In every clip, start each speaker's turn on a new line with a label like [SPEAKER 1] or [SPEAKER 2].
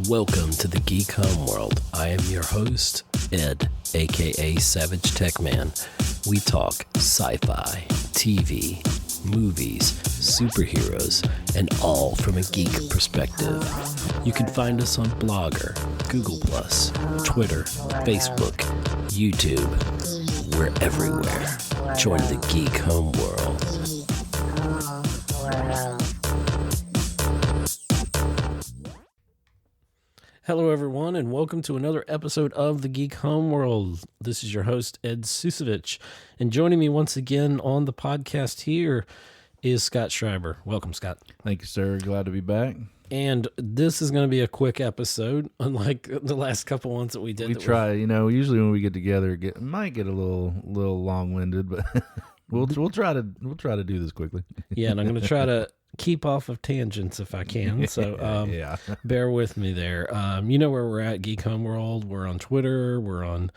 [SPEAKER 1] Welcome to the Geek Home World. I am your host, Ed, aka Savage Tech Man. We talk sci-fi, TV, movies, superheroes, and all from a geek perspective. You can find us on Blogger, Google+, Twitter, Facebook, YouTube. We're everywhere. Join the Geek Home World. Hello, everyone, and welcome to another episode of the Geek Home World. This is your host, Ed Susevich, and joining me once again on the podcast here is Scott Schreiber. Welcome, Scott.
[SPEAKER 2] Thank you, sir. Glad to be back.
[SPEAKER 1] And this is going to be a quick episode, unlike the last couple ones that we did.
[SPEAKER 2] We try, usually when we get together, it might get a little long-winded, but we'll try to do this quickly.
[SPEAKER 1] Yeah, and I'm going to try to keep off of tangents if I can. So
[SPEAKER 2] yeah.
[SPEAKER 1] Bear with me there. You know where we're at, Geek Home World. We're on Twitter. We're on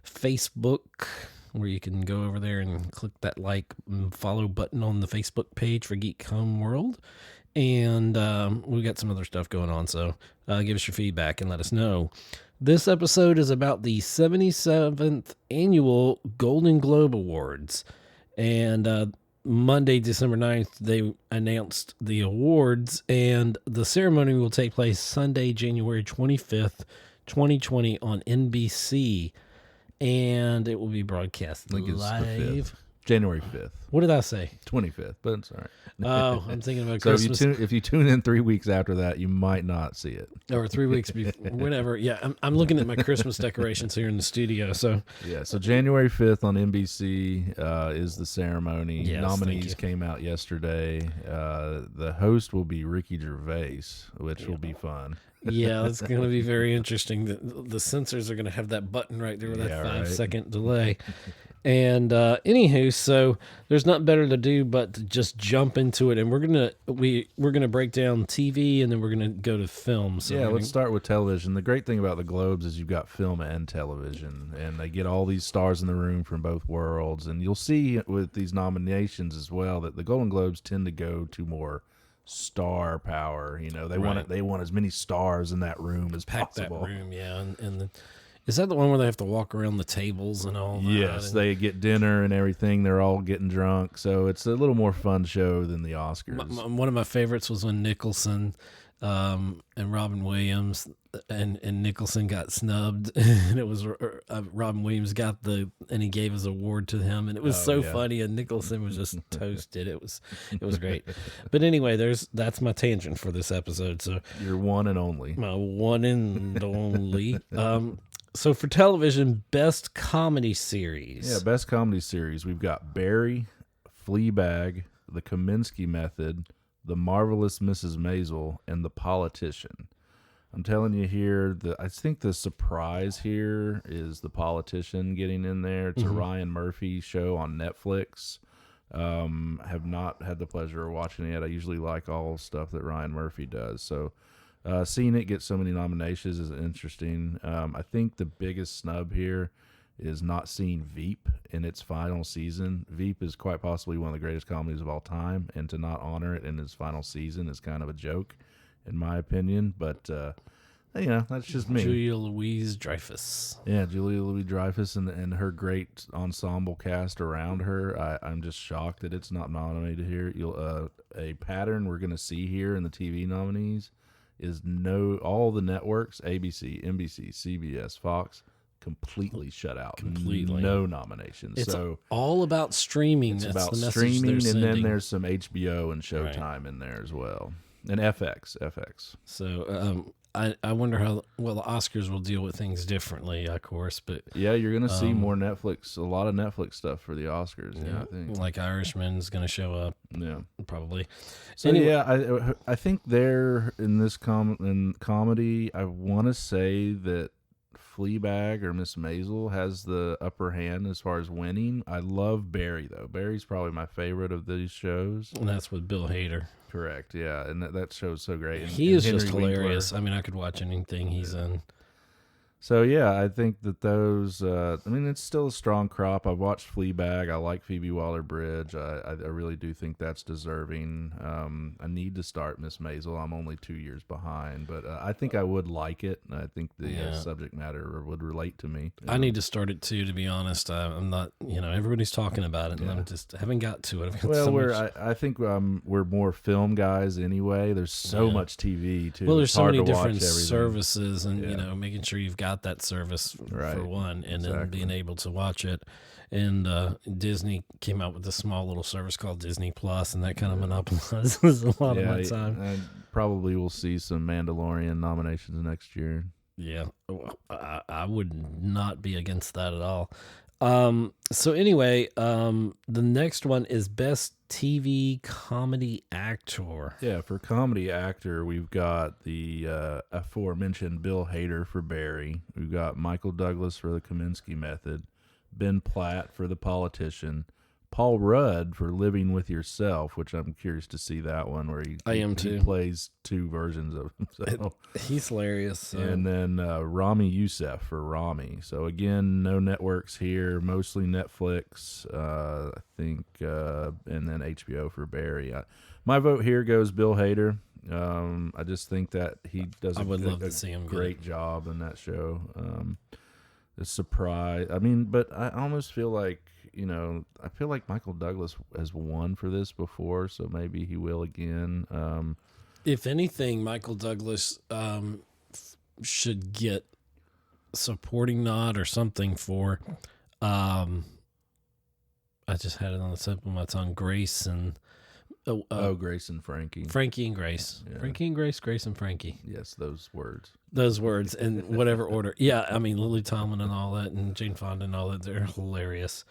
[SPEAKER 1] Facebook, where you can go over there and click that like and follow button on the Facebook page for Geek Home World. And we got some other stuff going on, so give us your feedback and let us know. This episode is about the 77th Annual Golden Globe Awards. And Monday, December 9th, they announced the awards, and the ceremony will take place Sunday, January 25th, 2020 on NBC, and it will be broadcast live.
[SPEAKER 2] January 5th.
[SPEAKER 1] What did I say?
[SPEAKER 2] 25th, but it's all right.
[SPEAKER 1] Oh, I'm thinking about
[SPEAKER 2] So
[SPEAKER 1] Christmas.
[SPEAKER 2] if you tune in 3 weeks after that, you might not see it.
[SPEAKER 1] Or 3 weeks before, whatever. Yeah, I'm looking at my Christmas decorations here in the studio. So
[SPEAKER 2] January 5th on NBC is the ceremony.
[SPEAKER 1] Yes,
[SPEAKER 2] Nominees came out yesterday. The host will be Ricky Gervais, which will be fun.
[SPEAKER 1] yeah, it's going to be very interesting. The censors are going to have that button right there with that 5-second delay. And anywho, so there's nothing better to do but to just jump into it, and we're gonna break down TV, and then we're gonna go to film. So
[SPEAKER 2] let's start with television. The great thing about the Globes is you've got film and television, and they get all these stars in the room from both worlds. And you'll see with these nominations as well that the Golden Globes tend to go to more star power. They want as many stars in that room as possible.
[SPEAKER 1] That room, yeah, and is that the one where they have to walk around the tables and all that?
[SPEAKER 2] Yes, they get dinner and everything. They're all getting drunk. So it's a little more fun show than the Oscars.
[SPEAKER 1] One of my favorites was when Nicholson and Robin Williams and Nicholson got snubbed. And it was Robin Williams and he gave his award to him. And it was funny. And Nicholson was just toasted. It was great. But anyway, that's my tangent for this episode. So
[SPEAKER 2] your one and only.
[SPEAKER 1] My one and only. So for television, best comedy series.
[SPEAKER 2] Yeah, best comedy series. We've got Barry, Fleabag, The Kominsky Method, The Marvelous Mrs. Maisel, and The Politician. I'm telling you here, I think the surprise here is The Politician getting in there. It's a Ryan Murphy show on Netflix. Have not had the pleasure of watching it yet. I usually like all stuff that Ryan Murphy does, so seeing it get so many nominations is interesting. I think the biggest snub here is not seeing Veep in its final season. Veep is quite possibly one of the greatest comedies of all time, and to not honor it in its final season is kind of a joke, in my opinion. But that's just me.
[SPEAKER 1] Julia Louis-Dreyfus.
[SPEAKER 2] Yeah, Julia Louis-Dreyfus and her great ensemble cast around her. I'm just shocked that it's not nominated here. A pattern we're going to see here in the TV nominees is all the networks, ABC, NBC, CBS, Fox, completely shut out.
[SPEAKER 1] Completely.
[SPEAKER 2] No nominations.
[SPEAKER 1] It's
[SPEAKER 2] so
[SPEAKER 1] all about streaming.
[SPEAKER 2] It's
[SPEAKER 1] That's
[SPEAKER 2] about
[SPEAKER 1] the message
[SPEAKER 2] streaming,
[SPEAKER 1] they're
[SPEAKER 2] and then
[SPEAKER 1] sending.
[SPEAKER 2] there's some HBO and Showtime in there as well. And FX.
[SPEAKER 1] So I wonder how the Oscars will deal with things differently, of course. But
[SPEAKER 2] yeah, you're going to see more Netflix, a lot of Netflix stuff for the Oscars. Yeah, I think
[SPEAKER 1] like Irishman's going to show up.
[SPEAKER 2] Yeah,
[SPEAKER 1] probably.
[SPEAKER 2] So anyway, I think they're in this in comedy. I want to say that Fleabag or Miss Maisel has the upper hand as far as winning. I love Barry though. Barry's probably my favorite of these shows.
[SPEAKER 1] And that's with Bill Hader.
[SPEAKER 2] Correct. Yeah, and that show's so great.
[SPEAKER 1] He is just hilarious. I mean, I could watch anything he's in.
[SPEAKER 2] So yeah, I think that those. I mean, it's still a strong crop. I've watched Fleabag. I like Phoebe Waller-Bridge. I really do think that's deserving. I need to start Miss Maisel. I'm only 2 years behind, but I think I would like it. I think the
[SPEAKER 1] Yeah.
[SPEAKER 2] subject matter would relate to me.
[SPEAKER 1] I need to start it too, to be honest. I'm not, everybody's talking about it, and
[SPEAKER 2] Yeah.
[SPEAKER 1] I haven't got to it. I've got
[SPEAKER 2] Well,
[SPEAKER 1] so much.
[SPEAKER 2] I think we're more film guys anyway. There's so
[SPEAKER 1] Yeah.
[SPEAKER 2] much TV too.
[SPEAKER 1] Well, there's
[SPEAKER 2] It's
[SPEAKER 1] so
[SPEAKER 2] hard
[SPEAKER 1] many
[SPEAKER 2] to watch
[SPEAKER 1] different
[SPEAKER 2] everything.
[SPEAKER 1] services, and
[SPEAKER 2] Yeah.
[SPEAKER 1] making sure you've got that service
[SPEAKER 2] Right.
[SPEAKER 1] for one, and then
[SPEAKER 2] Exactly.
[SPEAKER 1] being able to watch it. And Disney came out with a small little service called Disney Plus, and that kind of monopolizes a lot of my time.
[SPEAKER 2] I probably will see some Mandalorian nominations next year.
[SPEAKER 1] Yeah, I would not be against that at all. So anyway, the next one is Best TV Comedy Actor.
[SPEAKER 2] Yeah, for comedy actor, we've got the aforementioned Bill Hader for Barry. We've got Michael Douglas for The Kaminsky Method, Ben Platt for The Politician, Paul Rudd for Living with Yourself, which I'm curious to see that one where
[SPEAKER 1] I am
[SPEAKER 2] he
[SPEAKER 1] too.
[SPEAKER 2] plays two versions of himself.
[SPEAKER 1] He's hilarious. So.
[SPEAKER 2] And then Rami Youssef for Rami. So again, no networks here, mostly Netflix, I think, and then HBO for Barry. My vote here goes Bill Hader. I just think that he does
[SPEAKER 1] I would love to see him get
[SPEAKER 2] great job in that show. The surprise. I mean, but I almost feel like, I feel like Michael Douglas has won for this before, so maybe he will again.
[SPEAKER 1] If anything, Michael Douglas should get supporting nod or something for. I just had it on the tip of my tongue. Grace and
[SPEAKER 2] Grace and Frankie.
[SPEAKER 1] Frankie and Grace.
[SPEAKER 2] Yeah.
[SPEAKER 1] Frankie and Grace. Grace and Frankie.
[SPEAKER 2] Yes, those words.
[SPEAKER 1] Those words in whatever order. Yeah, I mean Lily Tomlin and all that, and Jane Fonda and all that. They're hilarious.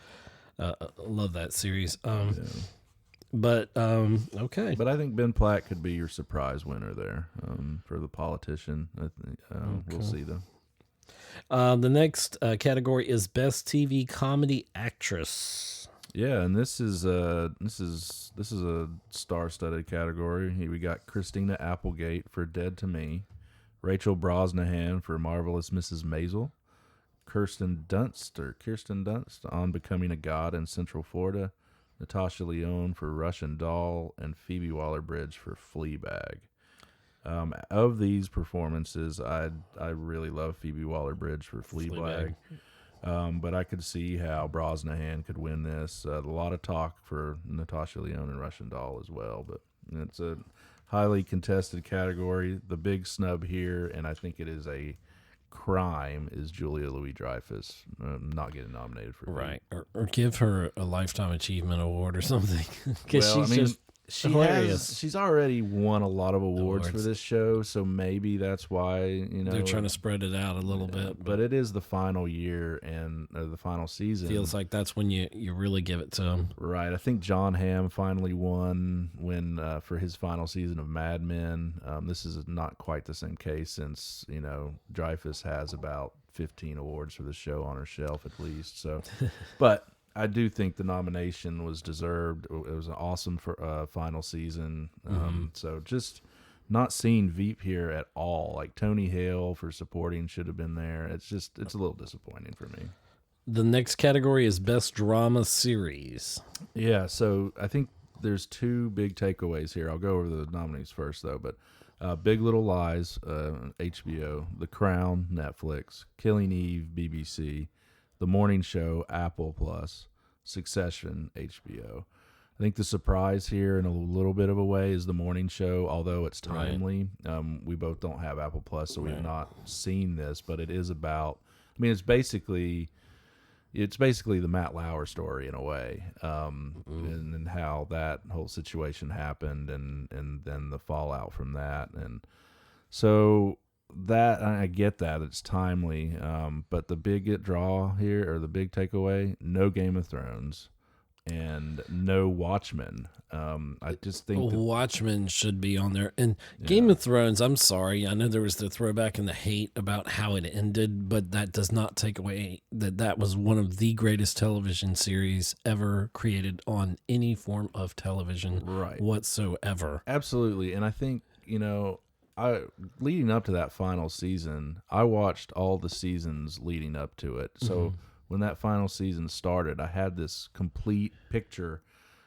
[SPEAKER 1] Love that series. But okay.
[SPEAKER 2] But I think Ben Platt could be your surprise winner there for The Politician. We'll see though.
[SPEAKER 1] The next category is Best TV Comedy Actress.
[SPEAKER 2] Yeah, and this is a star-studded category. Here we got Christina Applegate for Dead to Me, Rachel Brosnahan for Marvelous Mrs. Maisel, Kirsten Dunst on Becoming a God in Central Florida, Natasha Lyonne for Russian Doll, and Phoebe Waller-Bridge for Fleabag. Of these performances, I really love Phoebe Waller-Bridge for Fleabag. But I could see how Brosnahan could win this. A lot of talk for Natasha Lyonne and Russian Doll as well, but it's a highly contested category. The big snub here, and I think it is a crime, is Julia Louis-Dreyfus not getting nominated for
[SPEAKER 1] Right, or give her a Lifetime Achievement Award or something, because just hilarious.
[SPEAKER 2] She's already won a lot of awards for this show, so maybe that's why
[SPEAKER 1] they're trying to spread it out a little bit.
[SPEAKER 2] But it is the final year and the final season.
[SPEAKER 1] Feels like that's when you really give it to them.
[SPEAKER 2] Right. I think John Hamm finally won for his final season of Mad Men. This is not quite the same case since Dreyfus has about 15 awards for the show on her shelf at least. So, but I do think the nomination was deserved. It was an awesome final season. So just not seeing Veep here at all. Like Tony Hale for supporting should have been there. It's a little disappointing for me.
[SPEAKER 1] The next category is Best Drama Series.
[SPEAKER 2] Yeah, so I think there's two big takeaways here. I'll go over the nominees first, though. But Big Little Lies, HBO, The Crown, Netflix, Killing Eve, BBC, The Morning Show, Apple Plus, Succession, HBO. I think the surprise here, in a little bit of a way, is The Morning Show, although it's timely. Right. We both don't have Apple Plus, so we've not seen this, but it is about. I mean, it's basically the Matt Lauer story in a way, and how that whole situation happened, and then the fallout from that, and so. That I get that it's timely, but the big draw here, or the big takeaway, no Game of Thrones and no Watchmen. I just think
[SPEAKER 1] Watchmen should be on there. And Game of Thrones, I'm sorry, I know there was the throwback and the hate about how it ended, but that does not take away that was one of the greatest television series ever created on any form of television whatsoever.
[SPEAKER 2] Absolutely, and I think I leading up to that final season, I watched all the seasons leading up to it. So when that final season started, I had this complete picture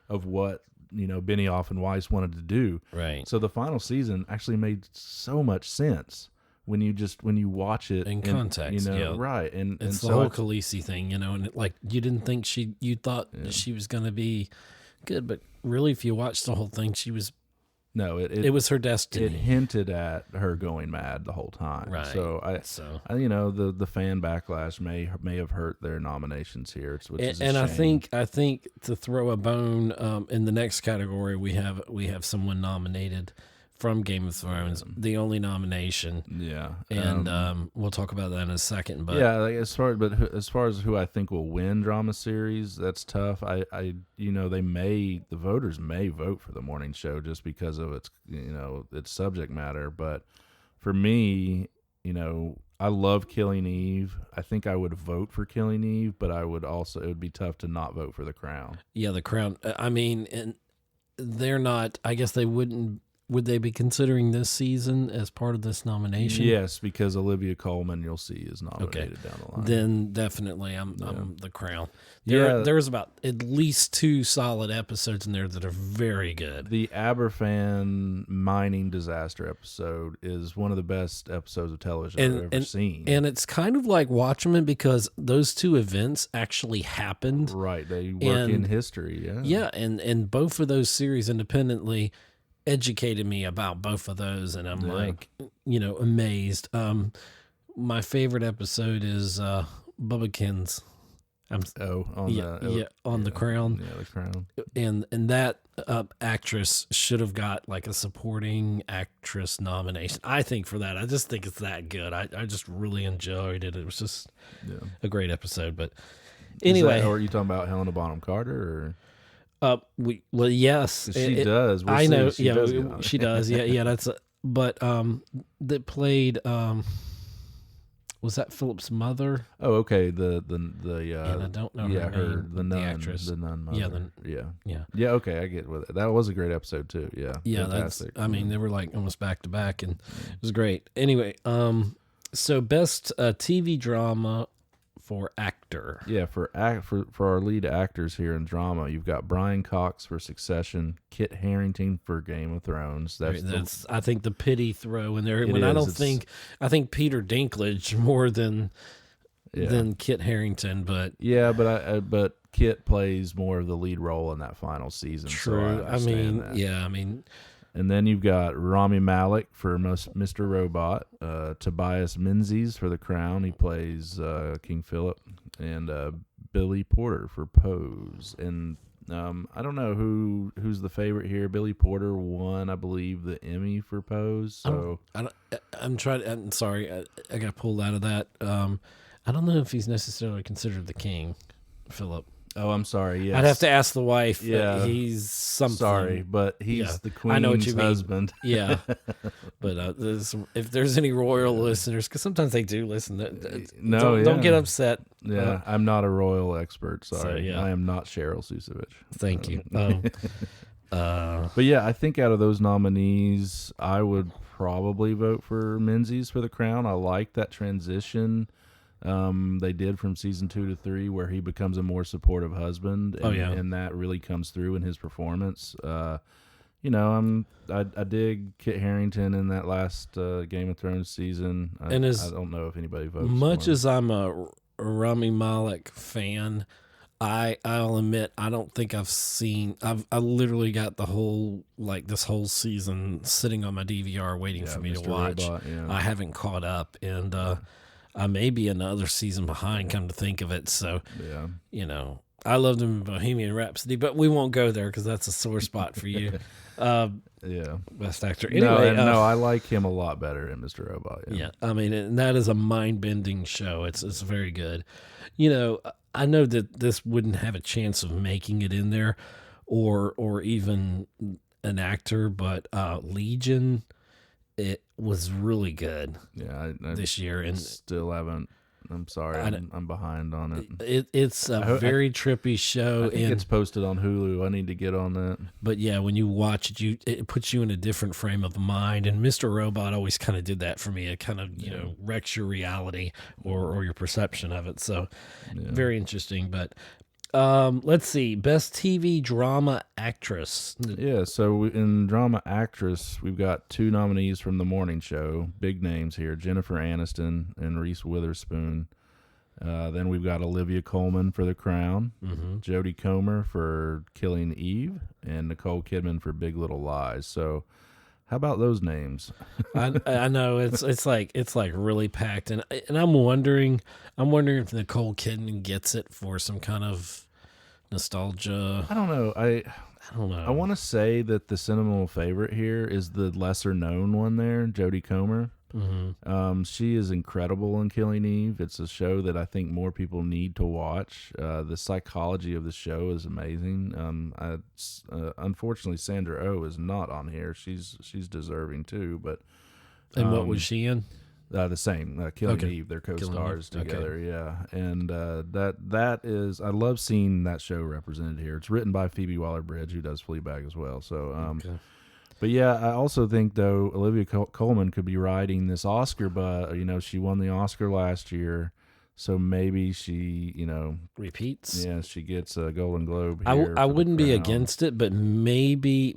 [SPEAKER 2] of what Benioff and Weiss wanted to do.
[SPEAKER 1] Right.
[SPEAKER 2] So the final season actually made so much sense when you watch it
[SPEAKER 1] In context, yeah.
[SPEAKER 2] right? And
[SPEAKER 1] It's
[SPEAKER 2] and
[SPEAKER 1] the whole
[SPEAKER 2] so
[SPEAKER 1] Khaleesi thing, and you didn't think you thought she was going to be good, but really, if you watched the whole thing, she was.
[SPEAKER 2] no,
[SPEAKER 1] It was her destiny.
[SPEAKER 2] it hinted at her going mad the whole time.
[SPEAKER 1] Right.
[SPEAKER 2] So I the fan backlash may have hurt their nominations here, which is a shame.
[SPEAKER 1] I think to throw a bone in the next category, we have someone nominated from Game of Thrones, the only nomination.
[SPEAKER 2] Yeah,
[SPEAKER 1] And we'll talk about that in a second. But
[SPEAKER 2] yeah, like as far as who I think will win drama series, that's tough. The voters may vote for the morning show just because of its subject matter. But for me, I love Killing Eve. I think I would vote for Killing Eve, but it would be tough to not vote for The Crown.
[SPEAKER 1] yeah, The Crown. I mean, and they're not. I guess they wouldn't. Would they be considering this season as part of this nomination?
[SPEAKER 2] Yes, because Olivia Colman, you'll see, is nominated down the line.
[SPEAKER 1] Then definitely I'm The Crown. There's about at least 2 solid episodes in there that are very good.
[SPEAKER 2] The Aberfan mining disaster episode is one of the best episodes of television I've ever seen.
[SPEAKER 1] And it's kind of like Watchmen because those 2 events actually happened.
[SPEAKER 2] Right. They work in history, yeah.
[SPEAKER 1] Yeah, and both of those series independently educated me about both of those, and I'm amazed. My favorite episode is Bubbakins.
[SPEAKER 2] On
[SPEAKER 1] The Crown.
[SPEAKER 2] Yeah, The Crown.
[SPEAKER 1] And that actress should have got like a supporting actress nomination, I think, for that. I just think it's that good. I just really enjoyed it. It was just a great episode. But anyway,
[SPEAKER 2] or are you talking about Helena Bonham Carter or?
[SPEAKER 1] Yes,
[SPEAKER 2] she does.
[SPEAKER 1] I know.
[SPEAKER 2] She does
[SPEAKER 1] she does. Yeah. But that played. Was that Philip's mother?
[SPEAKER 2] Oh, okay. The
[SPEAKER 1] and I don't know
[SPEAKER 2] her
[SPEAKER 1] her
[SPEAKER 2] name. The nun,
[SPEAKER 1] the actress.
[SPEAKER 2] the nun mother.
[SPEAKER 1] Yeah.
[SPEAKER 2] Okay, I get with it. That was a great episode too. Yeah,
[SPEAKER 1] fantastic. I mean, they were like almost back to back, and it was great. Anyway, so best TV drama for actor.
[SPEAKER 2] Yeah, for our lead actors here in drama, you've got Brian Cox for Succession, Kit Harington for Game of Thrones. That's
[SPEAKER 1] I think the pity throw in there. I think Peter Dinklage more than Kit Harington, but
[SPEAKER 2] but Kit plays more of the lead role in that final season.
[SPEAKER 1] True.
[SPEAKER 2] So I mean,
[SPEAKER 1] that.
[SPEAKER 2] And then you've got Rami Malek for Mr. Robot, Tobias Menzies for The Crown. He plays King Philip, and Billy Porter for Pose. And I don't know who's the favorite here. Billy Porter won, I believe, the Emmy for Pose. So
[SPEAKER 1] I'm sorry, I got pulled out of that. I don't know if he's necessarily considered the king, Philip.
[SPEAKER 2] Oh, I'm sorry. Yes.
[SPEAKER 1] I'd have to ask the wife.
[SPEAKER 2] Yeah,
[SPEAKER 1] he's something.
[SPEAKER 2] Sorry, but he's the queen's
[SPEAKER 1] I know what you
[SPEAKER 2] husband.
[SPEAKER 1] Mean. Yeah, but if there's any royal listeners, because sometimes they do listen, don't get upset.
[SPEAKER 2] Yeah, I'm not a royal expert. Sorry,
[SPEAKER 1] so,
[SPEAKER 2] I am not Cheryl Susevich.
[SPEAKER 1] Thank you.
[SPEAKER 2] But yeah, I think out of those nominees, I would probably vote for Menzies for The Crown. I like that transition they did from season 2 to 3, where he becomes a more supportive husband, and that really comes through in his performance. I dig Kit Harington in that last Game of Thrones season. I don't know if anybody votes.
[SPEAKER 1] Much as I'm a Rami Malek fan, I'll admit I don't think I've seen. I literally got the whole this whole season sitting on my DVR waiting for me
[SPEAKER 2] Mr.
[SPEAKER 1] to watch.
[SPEAKER 2] Robot,
[SPEAKER 1] I haven't caught up, and I may be another season behind, come to think of it. So, I loved him in Bohemian Rhapsody, but we won't go there because that's a sore spot for you. Best actor. Anyway,
[SPEAKER 2] no, I like him a lot better in Mr. Robot.
[SPEAKER 1] Yeah, I mean, and that is a mind-bending show. It's very good. I know that this wouldn't have a chance of making it in there, or even an actor, but Legion. It was really good.
[SPEAKER 2] Yeah, I
[SPEAKER 1] this year, and
[SPEAKER 2] still haven't I'm sorry, I'm behind on it.
[SPEAKER 1] It's a very trippy show.
[SPEAKER 2] I think it's posted on Hulu. I need to get on that.
[SPEAKER 1] But yeah, when you watch it, it puts you in a different frame of mind. And Mr. Robot always kind of did that for me. It kind of wrecks your reality or your perception of it. So very interesting. But let's see, best TV drama actress.
[SPEAKER 2] Yeah, so in drama actress, we've got 2 nominees from The Morning Show. Big names here: Jennifer Aniston and Reese Witherspoon. Then we've got Olivia Colman for The Crown, Jodie Comer for Killing Eve, and Nicole Kidman for Big Little Lies. So, how about those names?
[SPEAKER 1] I know it's like really packed, and I'm wondering if Nicole Kidman gets it for some kind of nostalgia.
[SPEAKER 2] I don't know. I
[SPEAKER 1] don't know.
[SPEAKER 2] I want to say that the sentimental favorite here is the lesser known one there, Jodie Comer. She is incredible in Killing Eve. It's a show that I think more people need to watch. The psychology of the show is amazing. Unfortunately, Sandra Oh is not on here. She's deserving too. But
[SPEAKER 1] and what was she in?
[SPEAKER 2] The same, Killing Eve. They're co-stars together, yeah. And that is, I love seeing that show represented here. It's written by Phoebe Waller-Bridge, who does Fleabag as well. So, but yeah, I also think though Olivia Colman could be riding this Oscar, but she won the Oscar last year, so maybe she
[SPEAKER 1] repeats.
[SPEAKER 2] Yeah, she gets a Golden Globe here.
[SPEAKER 1] I wouldn't be against it, but maybe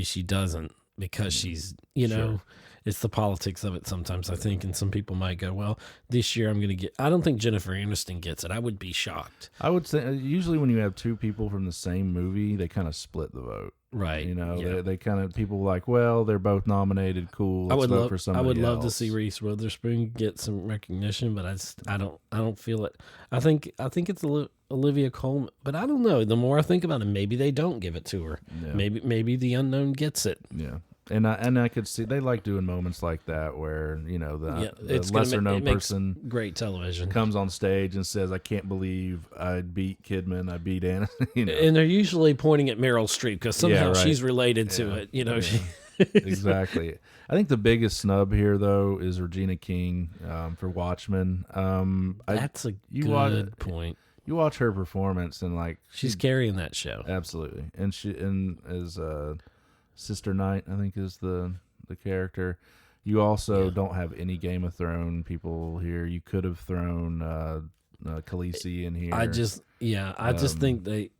[SPEAKER 1] she doesn't because she's
[SPEAKER 2] Sure.
[SPEAKER 1] It's the politics of it sometimes, I think, and some people might go, well, this year I'm going to get... I don't think Jennifer Aniston gets it. I would be shocked.
[SPEAKER 2] I would say, usually when you have 2 people from the same movie, they kind of split the vote.
[SPEAKER 1] Right.
[SPEAKER 2] They kind of, people like, well, they're both nominated, cool, let's vote for somebody else.
[SPEAKER 1] I would love to see Reese Witherspoon get some recognition, but I don't feel it. I think it's Olivia Colman, but I don't know. The more I think about it, maybe they don't give it to her. Yeah. Maybe the unknown gets it.
[SPEAKER 2] Yeah. And I could see they like doing moments like that where the lesser known person,
[SPEAKER 1] great television,
[SPEAKER 2] comes on stage and says, "I can't believe I beat Kidman, I beat Anna."
[SPEAKER 1] And they're usually pointing at Meryl Streep because somehow she's related to it.
[SPEAKER 2] Exactly. I think the biggest snub here though is Regina King for Watchmen.
[SPEAKER 1] That's a good point.
[SPEAKER 2] You watch her performance and
[SPEAKER 1] she's carrying that show
[SPEAKER 2] absolutely, and as Sister Knight, I think, is the character. You also don't have any Game of Thrones people here. You could have thrown Khaleesi in here.
[SPEAKER 1] I just think they,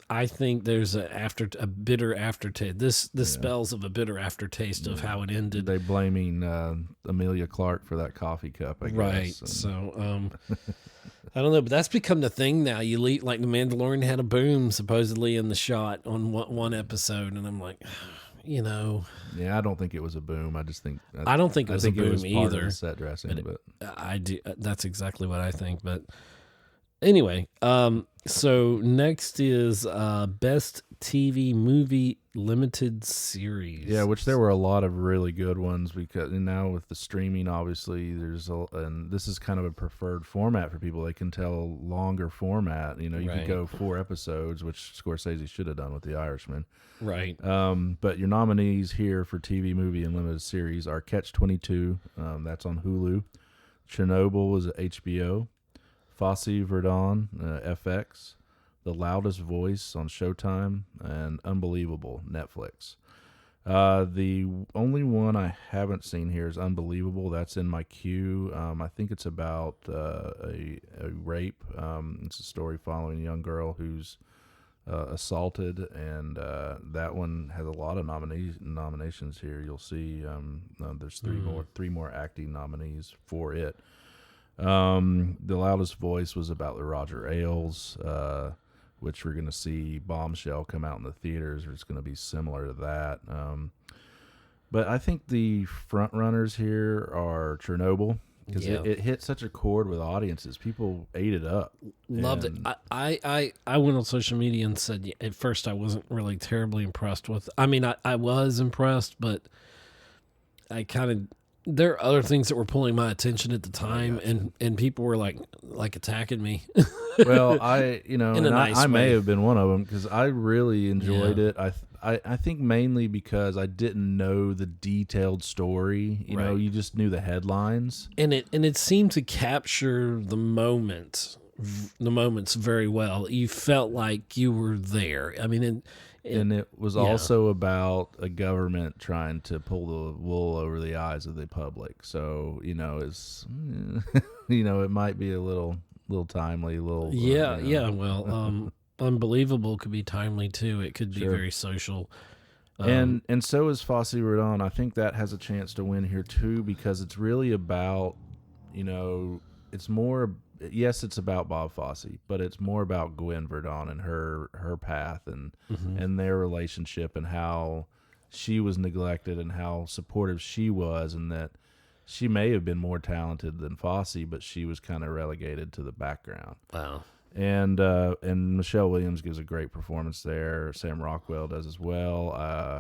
[SPEAKER 1] I think there's a bitter aftertaste. This spells of a bitter aftertaste of how it ended.
[SPEAKER 2] They blaming Emilia Clarke for that coffee cup, I guess.
[SPEAKER 1] Right. So, I don't know, but that's become the thing now. You like The Mandalorian had a boom supposedly in the shot on one episode, and I'm like,
[SPEAKER 2] Yeah, I don't think it was a boom. I just think
[SPEAKER 1] I don't think it was a boom
[SPEAKER 2] part
[SPEAKER 1] either.
[SPEAKER 2] Of the set dressing, but
[SPEAKER 1] I do. That's exactly what I think. But anyway, so next is best TV movie limited series.
[SPEAKER 2] Yeah, which there were a lot of really good ones because now with the streaming, obviously and this is kind of a preferred format for people. They can tell longer format. You could go 4 episodes, which Scorsese should have done with The Irishman.
[SPEAKER 1] Right.
[SPEAKER 2] But your nominees here for TV movie and limited series are Catch-22. That's on Hulu. Chernobyl is at HBO. Fosse Verdon, FX. The Loudest Voice on Showtime, and Unbelievable, Netflix. The only one I haven't seen here is Unbelievable. That's in my queue. I think it's about a rape. It's a story following a young girl who's assaulted, and that one has a lot of nominations here. You'll see there's three more acting nominees for it. The Loudest Voice was about the Roger Ailes, which we're going to see Bombshell come out in the theaters, or it's going to be similar to that. But I think the front runners here are Chernobyl, because it hit such a chord with audiences. People ate it up.
[SPEAKER 1] Loved it. I went on social media and said at first I wasn't really terribly impressed with. I mean, I was impressed, but I kind of there are other things that were pulling my attention at the time, and people were like attacking me.
[SPEAKER 2] Well, in a
[SPEAKER 1] nice
[SPEAKER 2] I may
[SPEAKER 1] way.
[SPEAKER 2] have been one of them because I really enjoyed it. I think mainly because I didn't know the detailed story. You know,
[SPEAKER 1] Right.
[SPEAKER 2] you just knew the headlines.
[SPEAKER 1] And it seemed to capture the moments very well. You felt like you were there. I mean,
[SPEAKER 2] And it was also about a government trying to pull the wool over the eyes of the public. So, it's, it might be a little timely,
[SPEAKER 1] yeah. Well, Unbelievable could be timely too. It could be
[SPEAKER 2] Sure.
[SPEAKER 1] very social.
[SPEAKER 2] And so is Fosse Verdon. I think that has a chance to win here too because it's really about, it's more. Yes, it's about Bob Fosse, but it's more about Gwen Verdon and her path and their relationship and how she was neglected and how supportive she was, and that she may have been more talented than Fosse, but she was kind of relegated to the background.
[SPEAKER 1] Wow.
[SPEAKER 2] And Michelle Williams gives a great performance there. Sam Rockwell does as well.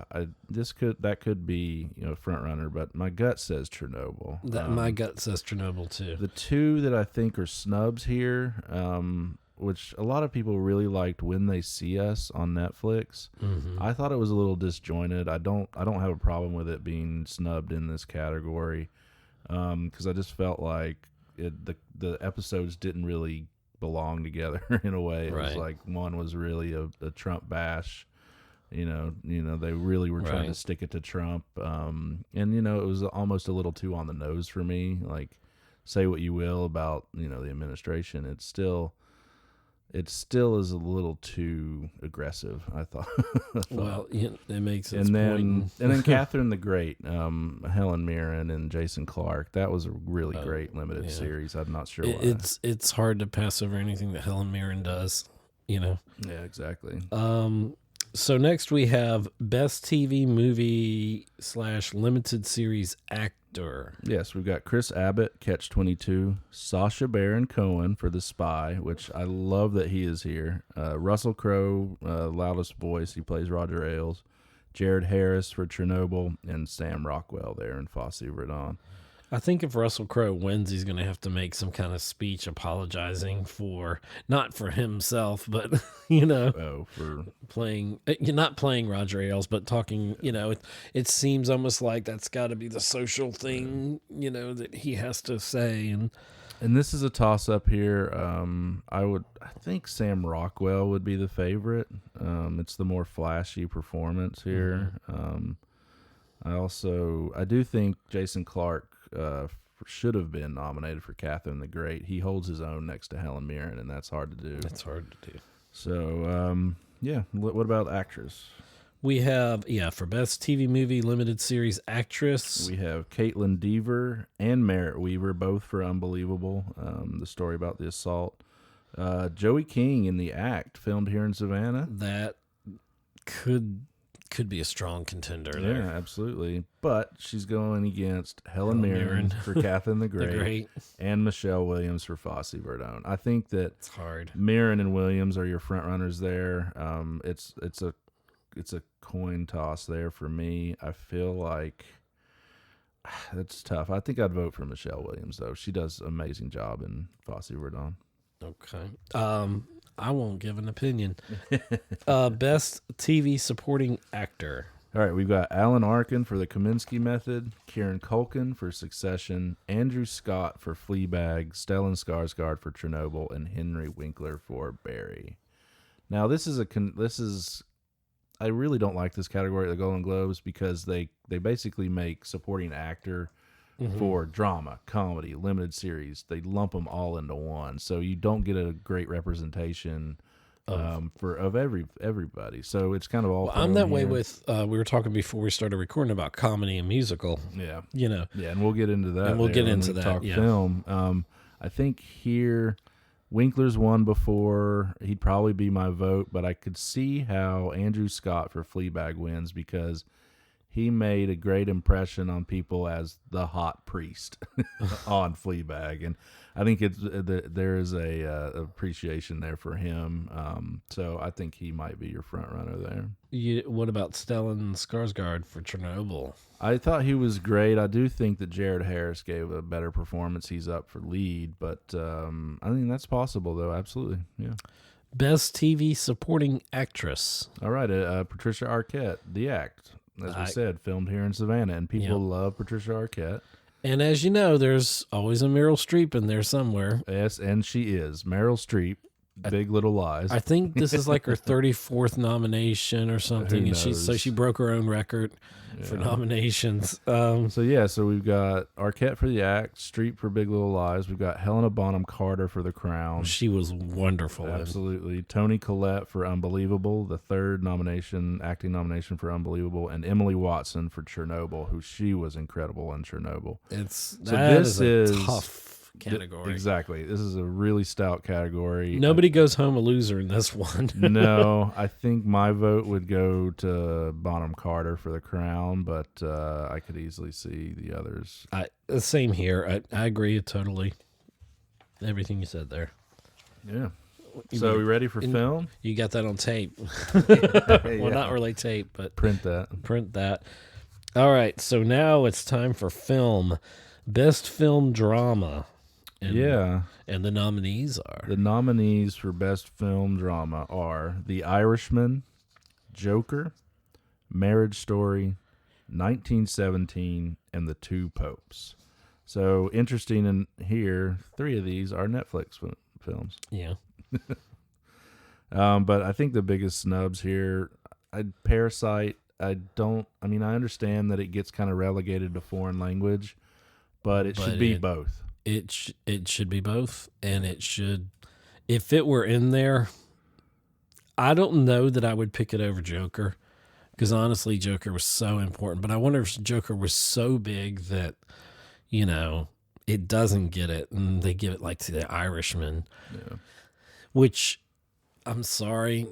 [SPEAKER 2] That could be front runner, but my gut says Chernobyl.
[SPEAKER 1] My gut says Chernobyl too.
[SPEAKER 2] The two that I think are snubs here, which a lot of people really liked When They See Us on Netflix. I thought it was a little disjointed. I don't have a problem with it being snubbed in this category because I just felt like the episodes didn't really belong together in a way. It was like one was really a Trump bash. They really were trying to stick it to Trump. And it was almost a little too on the nose for me. Like, say what you will about, the administration. It still is a little too aggressive, I thought.
[SPEAKER 1] Well, it makes its
[SPEAKER 2] and
[SPEAKER 1] point.
[SPEAKER 2] then Catherine the Great, Helen Mirren and Jason Clarke. That was a really great limited series. I'm not sure why.
[SPEAKER 1] It's hard to pass over anything that Helen Mirren does.
[SPEAKER 2] Yeah, exactly.
[SPEAKER 1] So next we have Best TV Movie / Limited Series Actor.
[SPEAKER 2] Yes, we've got Chris Abbott, Catch-22, Sacha Baron Cohen for The Spy, which I love that he is here. Russell Crowe, loudest voice, he plays Roger Ailes. Jared Harris for Chernobyl, and Sam Rockwell there in Fosse Verdon.
[SPEAKER 1] I think if Russell Crowe wins, he's going to have to make some kind of speech apologizing not for himself, but,
[SPEAKER 2] For
[SPEAKER 1] not playing Roger Ailes, but talking, it seems almost like that's got to be the social thing, that he has to say.
[SPEAKER 2] And this is a toss-up here. I think Sam Rockwell would be the favorite. It's the more flashy performance here. I do think Jason Clarke should have been nominated for Catherine the Great. He holds his own next to Helen Mirren, and that's hard to do.
[SPEAKER 1] That's hard to do.
[SPEAKER 2] So, what about actress?
[SPEAKER 1] We have, for Best TV Movie Limited Series Actress.
[SPEAKER 2] We have Caitlin Dever and Merritt Weaver, both for Unbelievable, the story about the assault. Joey King in The Act, filmed here in Savannah.
[SPEAKER 1] That could be a strong contender there.
[SPEAKER 2] Yeah, absolutely. But she's going against Helen Mirren for Catherine the Great, and Michelle Williams for Fosse Verdon. I think that
[SPEAKER 1] it's hard.
[SPEAKER 2] Mirren and Williams are your front runners there. It's a coin toss there for me. I feel like that's tough. I think I'd vote for Michelle Williams though. She does an amazing job in Fosse Verdon.
[SPEAKER 1] Okay. I won't give an opinion. Best TV Supporting Actor.
[SPEAKER 2] All right, we've got Alan Arkin for The Kominsky Method, Kieran Culkin for Succession, Andrew Scott for Fleabag, Stellan Skarsgård for Chernobyl, and Henry Winkler for Barry. Now, I really don't like this category at the Golden Globes because they basically make supporting actor for drama, comedy, limited series. They lump them all into one, so you don't get a great representation of everybody. So it's kind of all.
[SPEAKER 1] I'm that way with. We were talking before we started recording about comedy and musical.
[SPEAKER 2] Yeah,
[SPEAKER 1] Yeah,
[SPEAKER 2] and we'll get into that.
[SPEAKER 1] And we'll get into
[SPEAKER 2] when we
[SPEAKER 1] that.
[SPEAKER 2] Talk
[SPEAKER 1] Yeah.
[SPEAKER 2] film. I think here Winkler's won before. He'd probably be my vote, but I could see how Andrew Scott for Fleabag wins because he made a great impression on people as the hot priest on Fleabag, and I think there is a appreciation there for him. So I think he might be your front runner there.
[SPEAKER 1] What about Stellan Skarsgård for Chernobyl?
[SPEAKER 2] I thought he was great. I do think that Jared Harris gave a better performance. He's up for lead, but I think that's possible, though. Absolutely, yeah.
[SPEAKER 1] Best TV supporting actress.
[SPEAKER 2] All right, Patricia Arquette, The Act, as we said, filmed here in Savannah, and people love Patricia Arquette.
[SPEAKER 1] And as you know, there's always a Meryl Streep in there somewhere.
[SPEAKER 2] Yes, and she is Meryl Streep. Big Little Lies.
[SPEAKER 1] I think this is like her 34th nomination or something, and she broke her own record for nominations.
[SPEAKER 2] So we've got Arquette for The Act, Streep for Big Little Lies. We've got Helena Bonham Carter for The Crown.
[SPEAKER 1] She was wonderful.
[SPEAKER 2] Absolutely. Toni Collette for Unbelievable, the third acting nomination for Unbelievable, and Emily Watson for Chernobyl, who she was incredible in Chernobyl.
[SPEAKER 1] This is tough category.
[SPEAKER 2] Exactly. This is a really stout category.
[SPEAKER 1] Nobody goes home a loser in this one.
[SPEAKER 2] No, I think my vote would go to Bonham Carter for The Crown, but I could easily see the others.
[SPEAKER 1] Same here. I agree totally. Everything you said there.
[SPEAKER 2] Yeah. So are we ready for film?
[SPEAKER 1] You got that on tape. Well, not really tape, but
[SPEAKER 2] print that.
[SPEAKER 1] All right. So now it's time for film. Best film drama. And the nominees are?
[SPEAKER 2] The nominees for Best Film Drama are The Irishman, Joker, Marriage Story, 1917, and The Two Popes. So interesting in here, 3 of these are Netflix films.
[SPEAKER 1] Yeah.
[SPEAKER 2] But I think the biggest snubs here, Parasite, I understand that it gets kind of relegated to foreign language, but it should be both.
[SPEAKER 1] It should be both, and it should. If it were in there, I don't know that I would pick it over Joker, because honestly, Joker was so important. But I wonder if Joker was so big that, it doesn't get it, and they give it like to The Irishman, which, I'm sorry,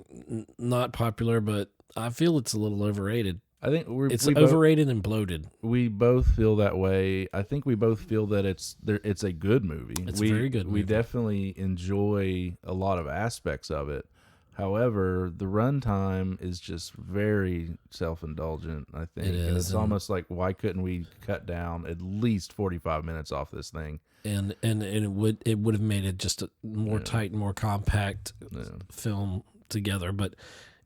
[SPEAKER 1] not popular, but I feel it's a little overrated.
[SPEAKER 2] I think
[SPEAKER 1] it's overrated and bloated.
[SPEAKER 2] We both feel that way. I think we both feel that it's a good movie.
[SPEAKER 1] It's a very good movie.
[SPEAKER 2] We definitely enjoy a lot of aspects of it. However, the runtime is just very self-indulgent, I think.
[SPEAKER 1] It is.
[SPEAKER 2] And it's almost like, why couldn't we cut down at least 45 minutes off this thing?
[SPEAKER 1] And it would have made it just a more tight and more compact film together, but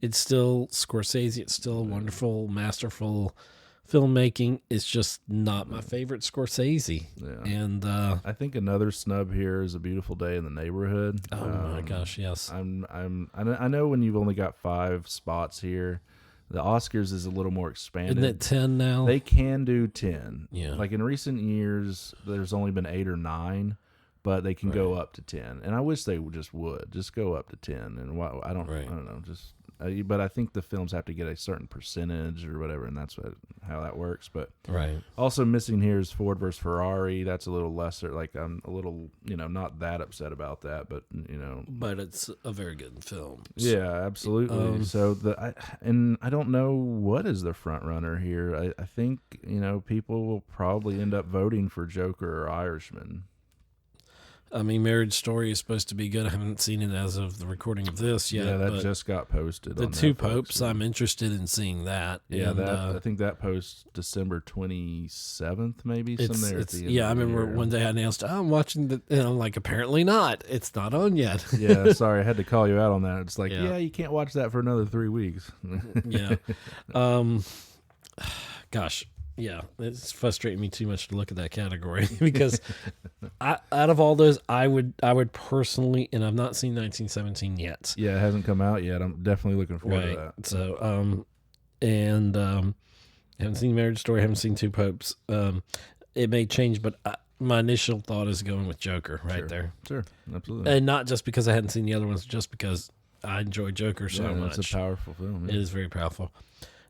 [SPEAKER 1] it's still Scorsese. It's still wonderful, masterful filmmaking. It's just not my favorite Scorsese.
[SPEAKER 2] Yeah.
[SPEAKER 1] And
[SPEAKER 2] I think another snub here is A Beautiful Day in the Neighborhood.
[SPEAKER 1] Oh my gosh, yes.
[SPEAKER 2] I know when you've only got 5 spots here, the Oscars is a little more expanded.
[SPEAKER 1] Isn't it 10 now?
[SPEAKER 2] They can do 10.
[SPEAKER 1] Yeah.
[SPEAKER 2] Like in recent years, there's only been 8 or 9. But they can go up to 10, and I wish they would just go up to 10. And I don't know, just. But I think the films have to get a certain percentage or whatever, and that's how that works. But also missing here is Ford versus Ferrari. That's a little lesser. Like I'm a little, not that upset about that, but
[SPEAKER 1] But it's a very good film.
[SPEAKER 2] Yeah, absolutely. So I don't know what is the front runner here. I think people will probably end up voting for Joker or Irishman.
[SPEAKER 1] I mean, Marriage Story is supposed to be good. I haven't seen it as of the recording of this yet.
[SPEAKER 2] Yeah, that just got posted.
[SPEAKER 1] The Two Popes, I'm interested in seeing that.
[SPEAKER 2] Yeah, and, I think that posts December 27th, maybe.
[SPEAKER 1] I remember one day I announced, I'm watching and I'm like, apparently not. It's not on yet.
[SPEAKER 2] Yeah, sorry, I had to call you out on that. It's like, you can't watch that for another 3 weeks.
[SPEAKER 1] Yeah. Gosh. Yeah, it's frustrating me too much to look at that category because out of all those, I would personally, and I've not seen 1917 yet.
[SPEAKER 2] Yeah, it hasn't come out yet. I'm definitely looking forward to that.
[SPEAKER 1] So, haven't seen Marriage Story, haven't seen Two Popes. It may change, but my initial thought is going with Joker there.
[SPEAKER 2] Sure, absolutely.
[SPEAKER 1] And not just because I hadn't seen the other ones, just because I enjoy Joker so much.
[SPEAKER 2] It's a powerful film.
[SPEAKER 1] Yeah. It is very powerful.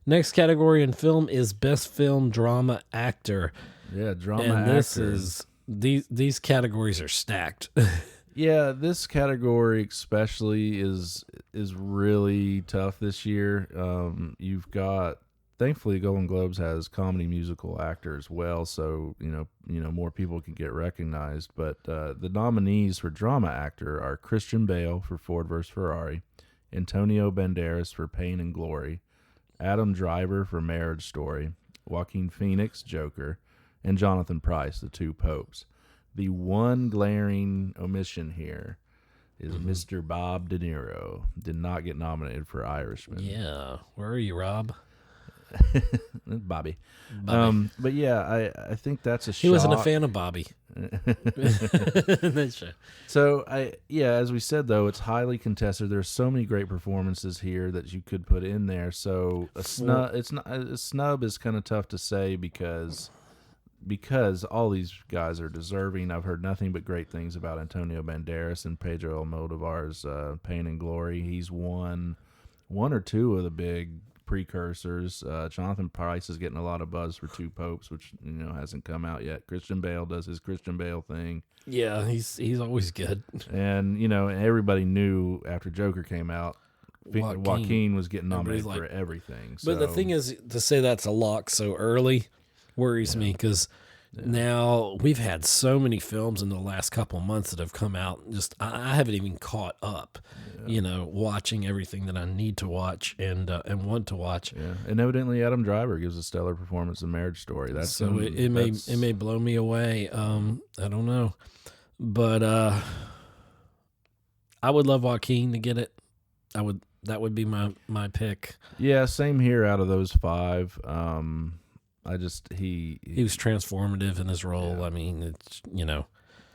[SPEAKER 1] Next category in film is Best Film Drama Actor.
[SPEAKER 2] Yeah, drama
[SPEAKER 1] and
[SPEAKER 2] actor.
[SPEAKER 1] This is these categories are stacked.
[SPEAKER 2] Yeah, this category especially is really tough this year. You've got thankfully, Golden Globes has comedy musical actor as well, so more people can get recognized. But the nominees for drama actor are Christian Bale for Ford vs Ferrari, Antonio Banderas for Pain and Glory, Adam Driver for Marriage Story, Joaquin Phoenix, Joker, and Jonathan Pryce, The Two Popes. The one glaring omission here is Mr. Bob De Niro. Did not get nominated for Irishman.
[SPEAKER 1] Yeah. Where are you, Rob?
[SPEAKER 2] Bobby.
[SPEAKER 1] Bobby.
[SPEAKER 2] But yeah, I think that's a
[SPEAKER 1] He wasn't a fan of Bobby.
[SPEAKER 2] So as we said though, it's highly contested. There's so many great performances here that you could put in there. So a snub is kind of tough to say because all these guys are deserving. I've heard nothing but great things about Antonio Banderas and Pedro Almodovar's Pain and Glory. He's won one or two of the big precursors. Jonathan Pryce is getting a lot of buzz for Two Popes, which hasn't come out yet. Christian Bale does his Christian Bale thing.
[SPEAKER 1] Yeah, he's always good.
[SPEAKER 2] And everybody knew after Joker came out, Joaquin was getting nominated for everything.
[SPEAKER 1] But the thing is, to say that's a lock so early worries me because now we've had so many films in the last couple of months that have come out. Just I haven't even caught up, watching everything that I need to watch and want to watch.
[SPEAKER 2] Yeah, and evidently Adam Driver gives a stellar performance in Marriage Story.
[SPEAKER 1] It may blow me away. I don't know, but I would love Joaquin to get it. That would be my pick.
[SPEAKER 2] Yeah, same here. Out of those five, he
[SPEAKER 1] was transformative in his role. Yeah. I mean, it's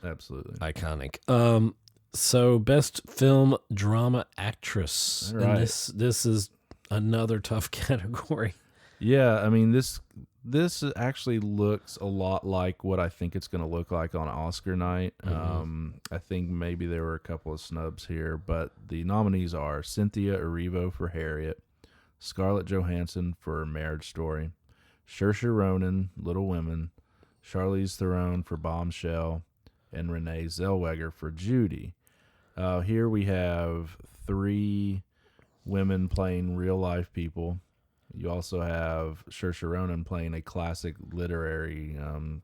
[SPEAKER 2] absolutely
[SPEAKER 1] iconic. So best film drama actress.
[SPEAKER 2] Right.
[SPEAKER 1] And this is another tough category.
[SPEAKER 2] Yeah, I mean this actually looks a lot like what I think it's going to look like on Oscar night. Mm-hmm. I think maybe there were a couple of snubs here, but the nominees are Cynthia Erivo for Harriet, Scarlett Johansson for Marriage Story, Saoirse Ronan, Little Women, Charlize Theron for Bombshell, and Renee Zellweger for Judy. Here we have 3 women playing real-life people. You also have Saoirse Ronan playing a classic literary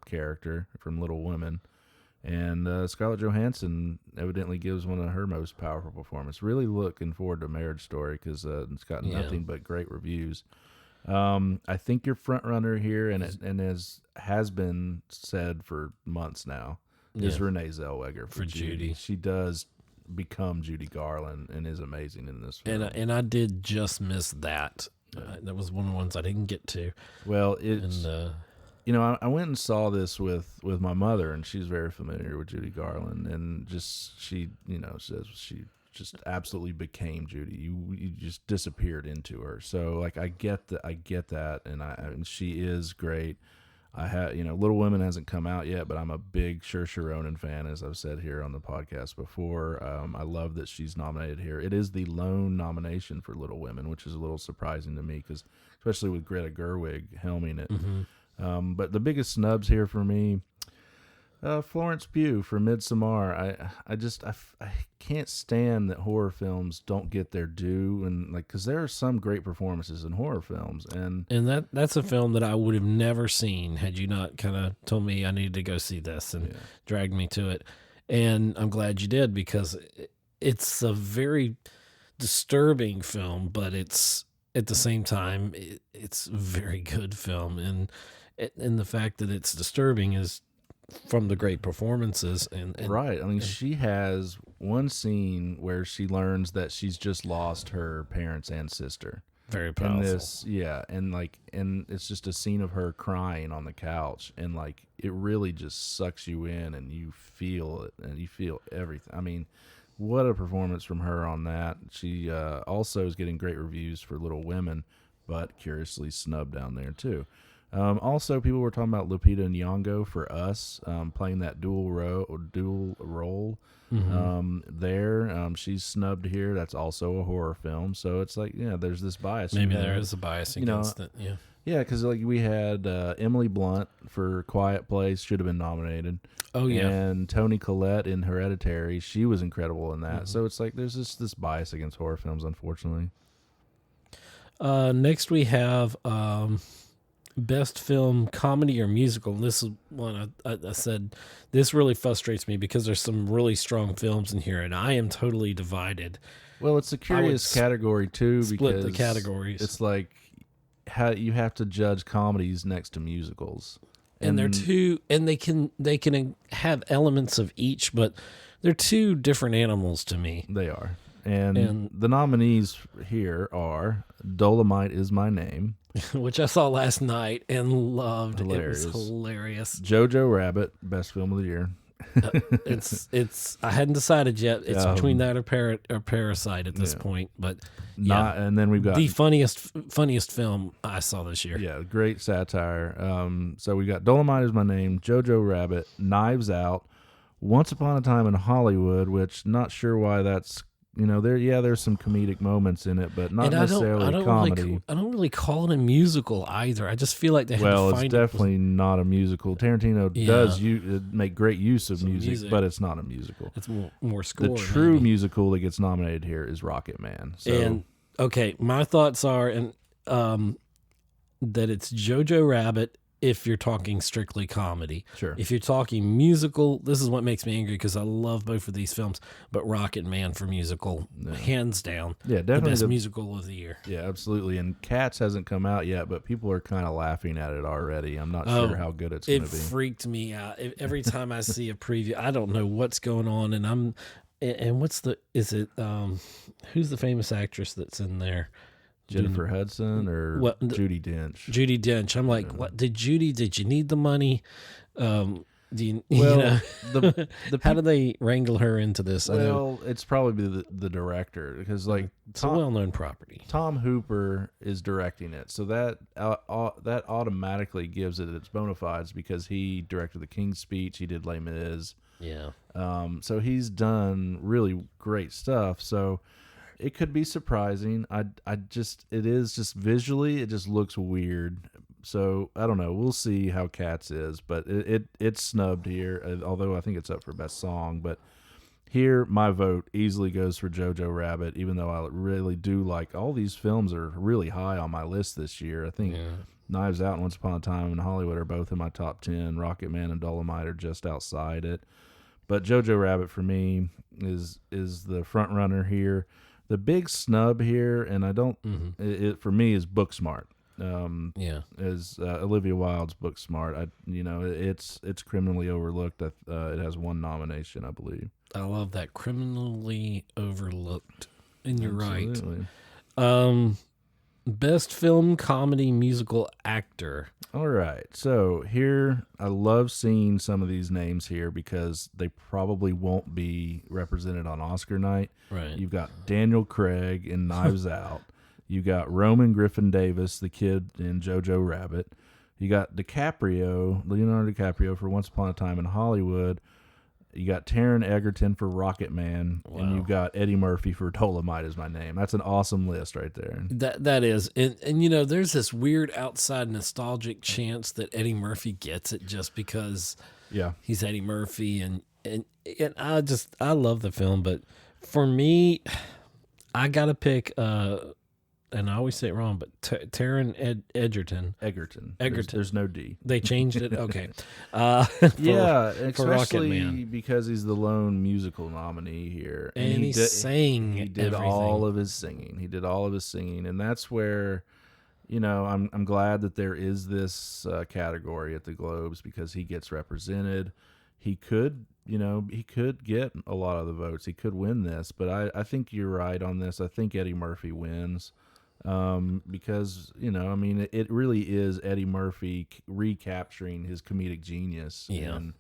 [SPEAKER 2] character from Little Women. And Scarlett Johansson evidently gives one of her most powerful performances. Really looking forward to Marriage Story because it's got nothing but great reviews. I think your front runner here, and as has been said for months now, is Renee Zellweger for Judy. She does become Judy Garland and is amazing in this film.
[SPEAKER 1] And I did just miss that. That was one of the ones I didn't get to.
[SPEAKER 2] Well, I went and saw this with my mother, and she's very familiar with Judy Garland, and just she says she just absolutely became Judy. You just disappeared into her. So like I get that, and she is great. I have Little Women hasn't come out yet, but I'm a big Saoirse Ronan fan, as I've said here on the podcast before. I love that she's nominated here. It is the lone nomination for Little Women, which is a little surprising to me, because especially with Greta Gerwig helming it. Mm-hmm. But the biggest snubs here for me, Florence Pugh for Midsommar. I can't stand that horror films don't get their due, and because there are some great performances in horror films, and
[SPEAKER 1] that's a film that I would have never seen had you not kind of told me I needed to go see this and dragged me to it. And I'm glad you did, because it's a very disturbing film, but it's at the same time it's a very good film, and the fact that it's disturbing is from the great performances and
[SPEAKER 2] right. I mean, she has one scene where she learns that she's just lost her parents and sister.
[SPEAKER 1] Very powerful.
[SPEAKER 2] And it's just a scene of her crying on the couch, and it really just sucks you in, and you feel it, and you feel everything. I mean, what a performance from her on that. She also is getting great reviews for Little Women, but curiously snubbed down there too. Also, people were talking about Lupita Nyong'o for Us, playing that dual role. Mm-hmm. She's snubbed here. That's also a horror film, so it's there's this bias.
[SPEAKER 1] Maybe there is a bias against it.
[SPEAKER 2] Yeah, because we had Emily Blunt for Quiet Place, should have been nominated.
[SPEAKER 1] Oh yeah,
[SPEAKER 2] and Toni Collette in Hereditary, she was incredible in that. Mm-hmm. So it's there's this bias against horror films, unfortunately.
[SPEAKER 1] Next we have best film comedy or musical. And this is one I said this really frustrates me because there's some really strong films in here, and I am totally divided.
[SPEAKER 2] Well, it's a curious category too
[SPEAKER 1] Split
[SPEAKER 2] because
[SPEAKER 1] the categories.
[SPEAKER 2] it's like how you have to judge comedies next to musicals.
[SPEAKER 1] And they're two, and they can have elements of each, but they're two different animals to me.
[SPEAKER 2] They are. And the nominees here are Dolomite Is My Name,
[SPEAKER 1] which I saw last night and loved.
[SPEAKER 2] Hilarious.
[SPEAKER 1] It was hilarious.
[SPEAKER 2] Jojo Rabbit, best film of the year.
[SPEAKER 1] It's I hadn't decided yet. It's between that or Parasite at this point, but
[SPEAKER 2] and then we've got
[SPEAKER 1] the funniest film I saw this year.
[SPEAKER 2] Yeah, great satire. So we got Dolomite Is My Name, Jojo Rabbit, Knives Out, Once Upon a Time in Hollywood, which not sure why that's there's some comedic moments in it, but not necessarily comedy.
[SPEAKER 1] I don't really call it a musical either. I just feel like they had to find
[SPEAKER 2] it's definitely not a musical. Tarantino does make great use of music, but it's not a musical.
[SPEAKER 1] It's more score.
[SPEAKER 2] The true musical that gets nominated here is Rocket Man. So,
[SPEAKER 1] and okay, my thoughts are that it's Jojo Rabbit if you're talking strictly comedy.
[SPEAKER 2] Sure.
[SPEAKER 1] If you're talking musical, this is what makes me angry because I love both of these films, but Rocket Man for musical, hands down,
[SPEAKER 2] definitely
[SPEAKER 1] the best musical of the year.
[SPEAKER 2] Yeah, absolutely. And Cats hasn't come out yet, but people are kind of laughing at it already. I'm not sure how good it's going to be.
[SPEAKER 1] It freaked me out. Every time I see a preview, I don't know what's going on, and who's the famous actress that's in there?
[SPEAKER 2] Jennifer Hudson or Judi Dench?
[SPEAKER 1] Judi Dench. I'm like, what? Did you need the money? How do they wrangle her into this?
[SPEAKER 2] Well, it's probably the director because
[SPEAKER 1] it's a well-known property.
[SPEAKER 2] Tom Hooper is directing it, so that automatically gives it its bona fides because he directed The King's Speech. He did Les Mis.
[SPEAKER 1] Yeah.
[SPEAKER 2] So he's done really great stuff. So it could be surprising. It is just visually, it just looks weird. So I don't know. We'll see how Cats is, but it's snubbed here. Although I think it's up for best song, but here my vote easily goes for Jojo Rabbit. Even though I really do like all these films are really high on my list this year. I think Knives Out and Once Upon a Time in Hollywood are both in my top 10. Rocket Man and Dolomite are just outside it, but Jojo Rabbit for me is the front runner here. The big snub here, and I don't. It for me is Booksmart. Is Olivia Wilde's Booksmart. It's criminally overlooked. It has one nomination, I believe.
[SPEAKER 1] I love that, criminally overlooked, and you're
[SPEAKER 2] Absolutely.
[SPEAKER 1] right. Best film comedy musical actor.
[SPEAKER 2] All right. So here, I love seeing some of these names here because they probably won't be represented on Oscar night.
[SPEAKER 1] Right.
[SPEAKER 2] You've got Daniel Craig in Knives Out. You got Roman Griffin Davis, the kid in Jojo Rabbit. You got Leonardo DiCaprio for Once Upon a Time in Hollywood. You got Taron Egerton for Rocket Man, and you got Eddie Murphy for Dolomite Is My Name. That's an awesome list right there.
[SPEAKER 1] That is, and there's this weird outside nostalgic chance that Eddie Murphy gets it just because he's Eddie Murphy, and I love the film, but for me, I gotta pick. And I always say it wrong, but Taron Egerton.
[SPEAKER 2] There's no D.
[SPEAKER 1] They changed it? Okay.
[SPEAKER 2] Especially because he's the lone musical nominee here.
[SPEAKER 1] And he sang
[SPEAKER 2] He did
[SPEAKER 1] everything.
[SPEAKER 2] all of his singing. And that's where, I'm glad that there is this category at the Globes because he gets represented. He could get a lot of the votes. He could win this, but I think you're right on this. I think Eddie Murphy wins. Because it really is Eddie Murphy recapturing his comedic genius.
[SPEAKER 1] Yeah. And,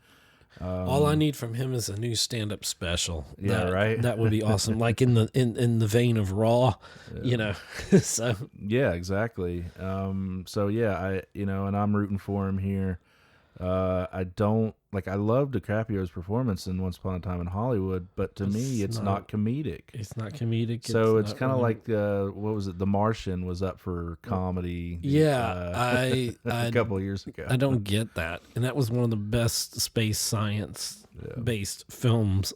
[SPEAKER 1] all I need from him is a new stand-up special.
[SPEAKER 2] Right.
[SPEAKER 1] That would be awesome. Like in the vein of Raw, So
[SPEAKER 2] yeah, exactly. And I'm rooting for him here. I love DiCaprio's performance in Once Upon a Time in Hollywood, but to me, it's not comedic.
[SPEAKER 1] It's not comedic.
[SPEAKER 2] So it's kind of like, what was it? The Martian was up for comedy.
[SPEAKER 1] Yeah,
[SPEAKER 2] a couple of years ago.
[SPEAKER 1] I don't get that. And that was one of the best space science based films.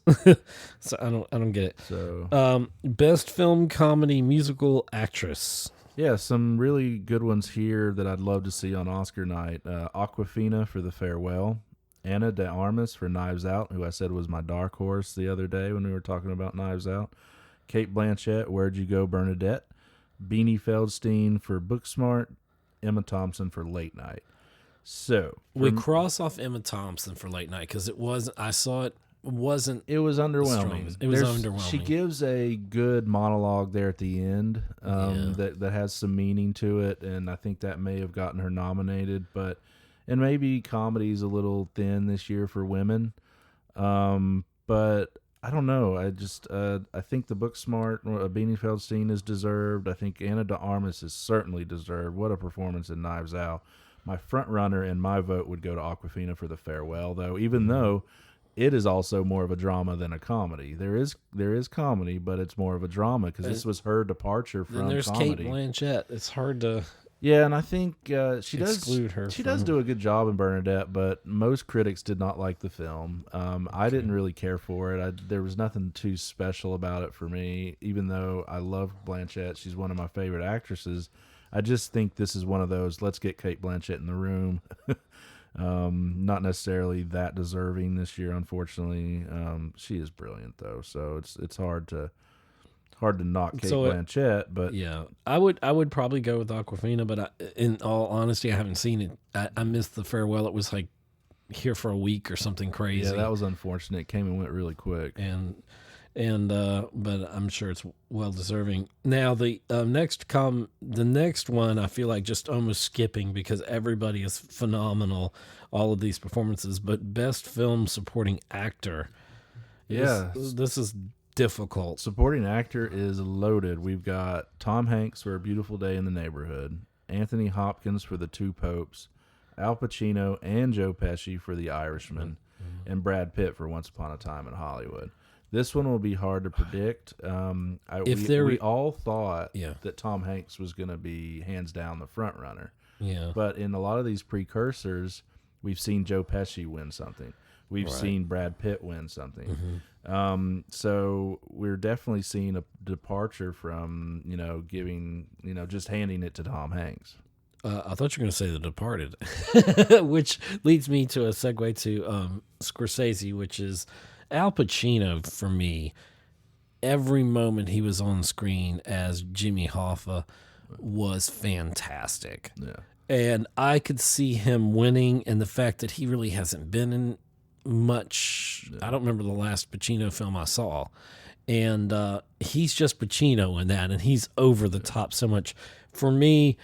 [SPEAKER 1] So I don't get it.
[SPEAKER 2] So
[SPEAKER 1] best film comedy musical actress.
[SPEAKER 2] Yeah, some really good ones here that I'd love to see on Oscar night. Aquafina for The Farewell. Anna de Armas for Knives Out, who I said was my dark horse the other day when we were talking about Knives Out. Kate Blanchett, Where'd You Go, Bernadette. Beanie Feldstein for Booksmart. Emma Thompson for Late Night. So
[SPEAKER 1] we cross off Emma Thompson for Late Night because it wasn't. I saw it. Wasn't.
[SPEAKER 2] It was underwhelming.
[SPEAKER 1] It was underwhelming.
[SPEAKER 2] She gives a good monologue there at the end that has some meaning to it, and I think that may have gotten her nominated. And maybe comedy's a little thin this year for women. But I don't know. I think the Booksmart, Beanie Feldstein is deserved. I think Anna de Armas is certainly deserved. What a performance in Knives Out. My front runner and my vote would go to Aquafina for The Farewell, though, even though it is also more of a drama than a comedy. There is comedy, but it's more of a drama because this was her departure from
[SPEAKER 1] comedy. There's
[SPEAKER 2] comedy.
[SPEAKER 1] Kate Blanchett. It's hard to
[SPEAKER 2] and I think she
[SPEAKER 1] exclude her.
[SPEAKER 2] She does do a good job in Bernadette, but most critics did not like the film. I didn't really care for it. There was nothing too special about it for me, even though I love Blanchett. She's one of my favorite actresses. I just think this is one of those, let's get Kate Blanchett in the room. Not necessarily that deserving this year, unfortunately. She is brilliant though, so it's hard to knock Kate Blanchett. But
[SPEAKER 1] yeah, I would probably go with Aquafina, but in all honesty, I haven't seen it. I missed The Farewell. It was like here for a week or something crazy.
[SPEAKER 2] Yeah, that was unfortunate. It came and went really quick.
[SPEAKER 1] But I'm sure it's well deserving. Now the next one I feel like just almost skipping because everybody is phenomenal, all of these performances. But best film supporting actor, this is difficult.
[SPEAKER 2] Supporting actor is loaded. We've got Tom Hanks for A Beautiful Day in the Neighborhood, Anthony Hopkins for The Two Popes, Al Pacino and Joe Pesci for The Irishman, and Brad Pitt for Once Upon a Time in Hollywood. This one will be hard to predict. We all thought that Tom Hanks was going to be hands down the front runner.
[SPEAKER 1] Yeah.
[SPEAKER 2] But in a lot of these precursors, we've seen Joe Pesci win something. We've seen Brad Pitt win something.
[SPEAKER 1] Mm-hmm.
[SPEAKER 2] So we're definitely seeing a departure from, just handing it to Tom Hanks.
[SPEAKER 1] I thought you were going to say The Departed, which leads me to a segue to Scorsese, which is Al Pacino. For me, every moment he was on screen as Jimmy Hoffa was fantastic.
[SPEAKER 2] Yeah.
[SPEAKER 1] And I could see him winning, and the fact that he really hasn't been in much. I don't remember the last Pacino film I saw. And he's just Pacino in that, and he's over the top so much. For me,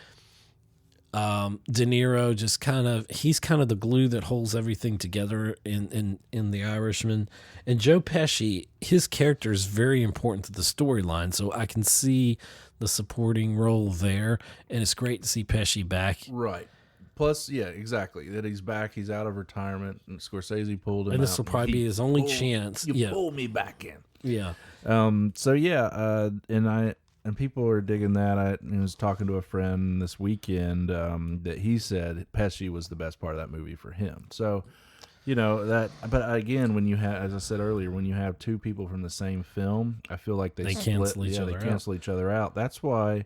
[SPEAKER 1] De Niro he's kind of the glue that holds everything together in The Irishman. And Joe Pesci, his character is very important to the storyline, so I can see the supporting role there, and it's great to see Pesci back.
[SPEAKER 2] Right. Plus, yeah, exactly. That he's back. He's out of retirement, and Scorsese pulled him out.
[SPEAKER 1] And this will probably be his only chance.
[SPEAKER 2] You pulled me back in.
[SPEAKER 1] Yeah.
[SPEAKER 2] And people are digging that. I was talking to a friend this weekend that he said Pesci was the best part of that movie for him. So, that. But again, when you have, as I said earlier, when you have two people from the same film, I feel like they
[SPEAKER 1] cancel each other out.
[SPEAKER 2] That's why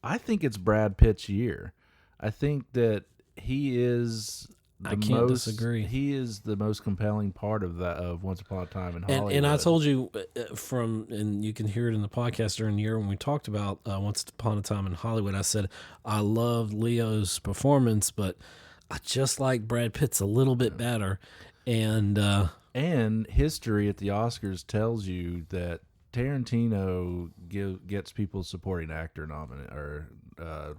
[SPEAKER 2] I think it's Brad Pitt's year. I think that he is.
[SPEAKER 1] I can't disagree.
[SPEAKER 2] He is the most compelling part of Once Upon a Time in Hollywood.
[SPEAKER 1] And I told you and you can hear it in the podcast during the year when we talked about Once Upon a Time in Hollywood. I said I loved Leo's performance, but I just like Brad Pitt's a little bit better. And
[SPEAKER 2] history at the Oscars tells you that Tarantino gets people supporting actor nominated or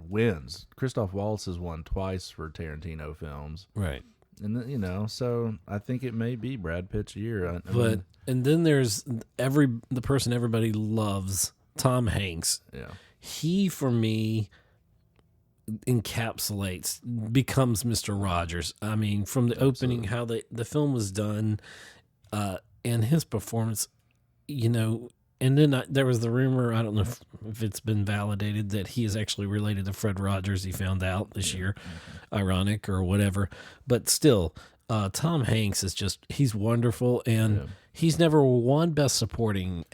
[SPEAKER 2] wins. Christoph Waltz has won twice for Tarantino films,
[SPEAKER 1] right?
[SPEAKER 2] And so I think it may be Brad Pitt's year.
[SPEAKER 1] And then there's the person everybody loves, Tom Hanks.
[SPEAKER 2] Yeah,
[SPEAKER 1] he for me becomes Mr. Rogers. I mean, from the opening, how the film was done, and his performance, And then there was the rumor, I don't know if it's been validated, that he is actually related to Fred Rogers. He found out this year. Ironic or whatever. But still, Tom Hanks is he's wonderful. And he's never won Best Supporting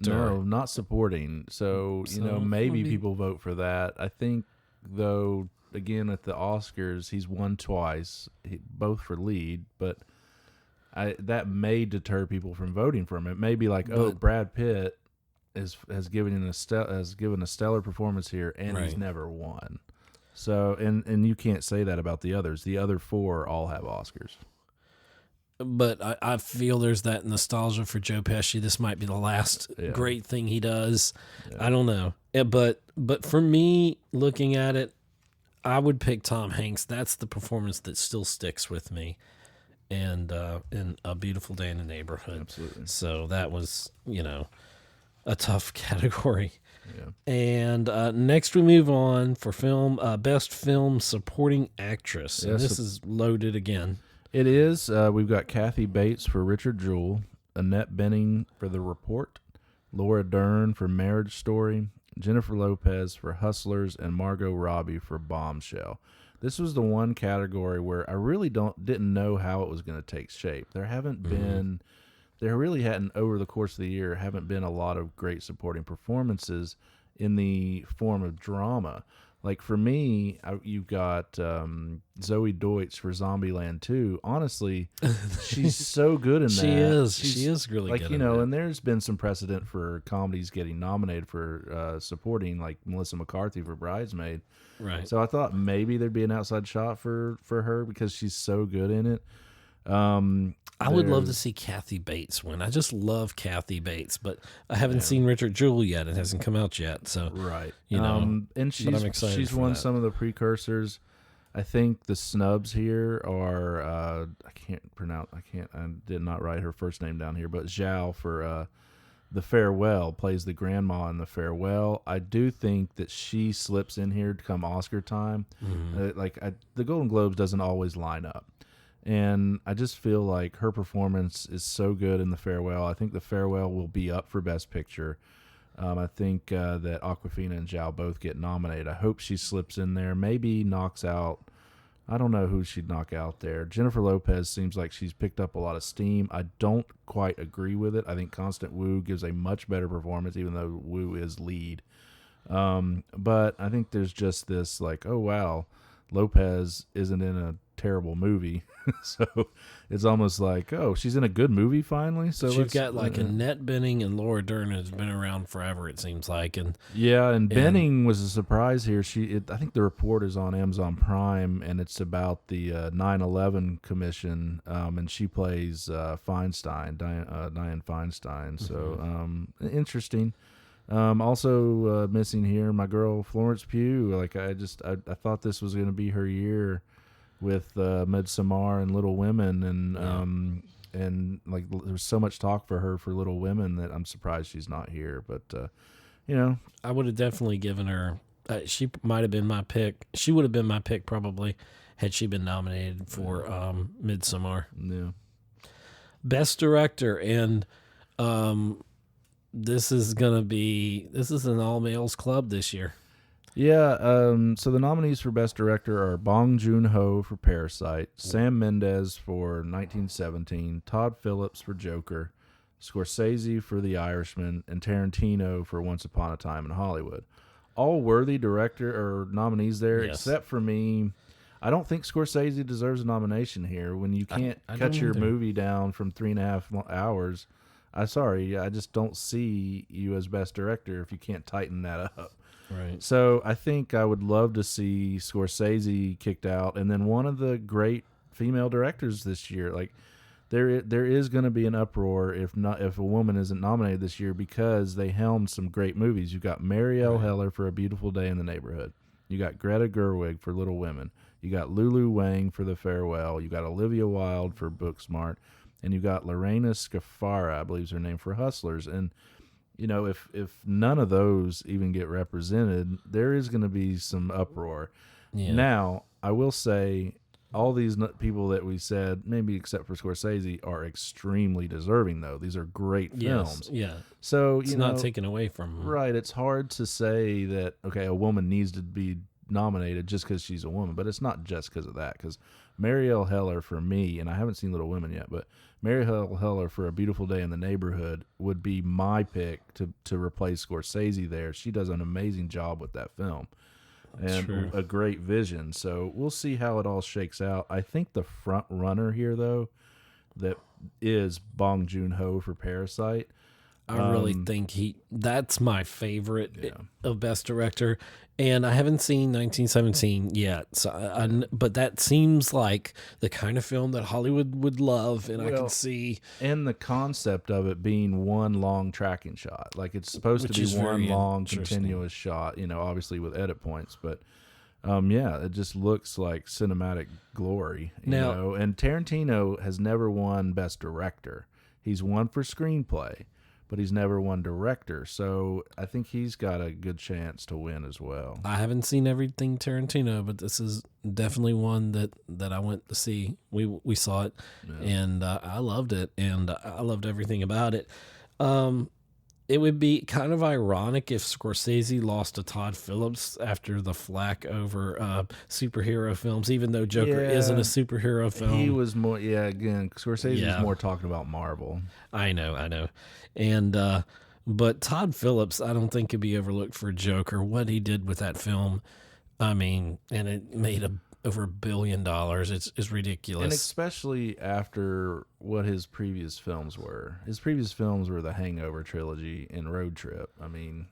[SPEAKER 2] No, not supporting. So, maybe
[SPEAKER 1] maybe-
[SPEAKER 2] people vote for that. I think, though, again, at the Oscars, he's won twice, both for lead, but that may deter people from voting for him. It may be like,
[SPEAKER 1] But-
[SPEAKER 2] Brad Pitt has given a stellar performance here, and he's
[SPEAKER 1] Right.
[SPEAKER 2] never won. So, and you can't say that about the others. The other four all have Oscars.
[SPEAKER 1] But I feel there's that nostalgia for Joe Pesci. This might be the last
[SPEAKER 2] Yeah.
[SPEAKER 1] great thing he does.
[SPEAKER 2] Yeah.
[SPEAKER 1] I don't know. But for me, looking at it, I would pick Tom Hanks. That's the performance that still sticks with me. And in A Beautiful Day in the Neighborhood.
[SPEAKER 2] Absolutely.
[SPEAKER 1] So that was, a tough category.
[SPEAKER 2] Yeah.
[SPEAKER 1] And next we move on for film, Best Film Supporting Actress. And
[SPEAKER 2] Yes,
[SPEAKER 1] this is loaded again.
[SPEAKER 2] It is. We've got Kathy Bates for Richard Jewell, Annette Bening for The Report, Laura Dern for Marriage Story, Jennifer Lopez for Hustlers, and Margot Robbie for Bombshell. This was the one category where I really didn't know how it was going to take shape. There really hadn't over the course of the year haven't been a lot of great supporting performances in the form of drama. Like for me, you've got Zoe Deutsch for Zombieland 2. Honestly, she's so good in that.
[SPEAKER 1] She is.
[SPEAKER 2] She's,
[SPEAKER 1] She is really
[SPEAKER 2] like
[SPEAKER 1] good.
[SPEAKER 2] you
[SPEAKER 1] in
[SPEAKER 2] know,
[SPEAKER 1] that.
[SPEAKER 2] and there's been some precedent for comedies getting nominated for supporting, like Melissa McCarthy for Bridesmaid.
[SPEAKER 1] Right.
[SPEAKER 2] So I thought maybe there'd be an outside shot for her because she's so good in it.
[SPEAKER 1] I would love to
[SPEAKER 2] there's-
[SPEAKER 1] see Kathy Bates win. I just love Kathy Bates, but I haven't seen Richard Jewell yet. It hasn't come out yet. So
[SPEAKER 2] Right.
[SPEAKER 1] You know,
[SPEAKER 2] and
[SPEAKER 1] I'm excited
[SPEAKER 2] she's
[SPEAKER 1] for
[SPEAKER 2] won
[SPEAKER 1] that.
[SPEAKER 2] some of the precursors. I think the snubs here are I did not write her first name down here, but Zhao for The Farewell plays the grandma in The Farewell. I do think that she slips in here to come Oscar time. The Golden Globes doesn't always line up. And I just feel like her performance is so good in The Farewell. I think The Farewell will be up for Best Picture. I think that Awkwafina and Zhao both get nominated. I hope she slips in there. Maybe knocks out. I don't know who she'd knock out there. Jennifer Lopez seems like she's picked up a lot of steam. I don't quite agree with it. I think Constant Wu gives a much better performance, even though Wu is lead. But I think there's just this like, oh, wow, Lopez isn't in a terrible movie. So it's almost like, oh, she's in a good movie finally. So
[SPEAKER 1] you've got like Annette Bening and Laura Dern has been around forever, it seems like. And
[SPEAKER 2] Benning was a surprise here. I think The Report is on Amazon Prime, and it's about the 9/11 Commission, and she plays Dianne Feinstein. So interesting. Also missing here, my girl Florence Pugh. Like I thought this was going to be her year with Midsommar and Little Women, and like there's so much talk for her for Little Women that I'm surprised she's not here. But
[SPEAKER 1] I would have definitely given her. She might have been my pick. She would have been my pick probably had she been nominated for Midsommar.
[SPEAKER 2] yeah.
[SPEAKER 1] Best Director, and this is an all males club this year.
[SPEAKER 2] Yeah, so the nominees for Best Director are Bong Joon-ho for Parasite, Sam Mendes for 1917, Todd Phillips for Joker, Scorsese for The Irishman, and Tarantino for Once Upon a Time in Hollywood. All worthy director or nominees there,
[SPEAKER 1] Yes.
[SPEAKER 2] except for me. I don't think Scorsese deserves a nomination here. When you can't
[SPEAKER 1] I
[SPEAKER 2] cut
[SPEAKER 1] don't
[SPEAKER 2] your
[SPEAKER 1] either.
[SPEAKER 2] movie down from 3.5 hours, I just don't see you as Best Director if you can't tighten that up.
[SPEAKER 1] Right.
[SPEAKER 2] So I think I would love to see Scorsese kicked out, and then one of the great female directors this year. Like there is going to be an uproar if a woman isn't nominated this year because they helmed some great movies. You've got Marielle Heller for A Beautiful Day in the Neighborhood. You got Greta Gerwig for Little Women. You got Lulu Wang for The Farewell. You got Olivia Wilde for Booksmart, and you got Lorena Scafara, I believe is her name, for Hustlers. And if none of those even get represented, there is going to be some uproar.
[SPEAKER 1] Yeah.
[SPEAKER 2] Now, I will say all these people that we said, maybe except for Scorsese, are extremely deserving, though. These are great films.
[SPEAKER 1] Yes. Yeah.
[SPEAKER 2] So,
[SPEAKER 1] It's not taken away from them.
[SPEAKER 2] right, it's hard to say that, okay, a woman needs to be nominated just because she's a woman, but it's not just because of that, because Marielle Heller for me, and I haven't seen Little Women yet, but Marielle Heller for A Beautiful Day in the Neighborhood would be my pick to replace Scorsese there. She does an amazing job with that film. And
[SPEAKER 1] True.
[SPEAKER 2] a great vision. So we'll see how it all shakes out. I think the front runner here, though, that is Bong Joon-ho for Parasite.
[SPEAKER 1] I really think that's my favorite
[SPEAKER 2] Yeah.
[SPEAKER 1] of Best Director. And I haven't seen 1917 yet. So but that seems like the kind of film that Hollywood would love. And I
[SPEAKER 2] Well,
[SPEAKER 1] can see.
[SPEAKER 2] And the concept of it being one long tracking shot. Like it's supposed
[SPEAKER 1] Which
[SPEAKER 2] to
[SPEAKER 1] is
[SPEAKER 2] be one
[SPEAKER 1] very
[SPEAKER 2] long
[SPEAKER 1] interesting.
[SPEAKER 2] continuous shot, obviously with edit points. But yeah, it just looks like cinematic glory.
[SPEAKER 1] Now-
[SPEAKER 2] And Tarantino has never won Best Director. He's won for screenplay, but he's never won director. So I think he's got a good chance to win as well.
[SPEAKER 1] I haven't seen everything Tarantino, but this is definitely one that I went to see. We saw it, and I loved it, and I loved everything about it. It would be kind of ironic if Scorsese lost to Todd Phillips after the flack over superhero films, even though Joker
[SPEAKER 2] Yeah.
[SPEAKER 1] isn't a superhero film.
[SPEAKER 2] He was more, again, Scorsese
[SPEAKER 1] Yeah.
[SPEAKER 2] was more talking about Marvel.
[SPEAKER 1] I know. And but Todd Phillips, I don't think could be overlooked for Joker. What he did with that film, I mean, and it made over $1 billion. It's
[SPEAKER 2] And
[SPEAKER 1] ridiculous.
[SPEAKER 2] especially after what his previous films were. His previous films were the Hangover trilogy and Road Trip. I mean,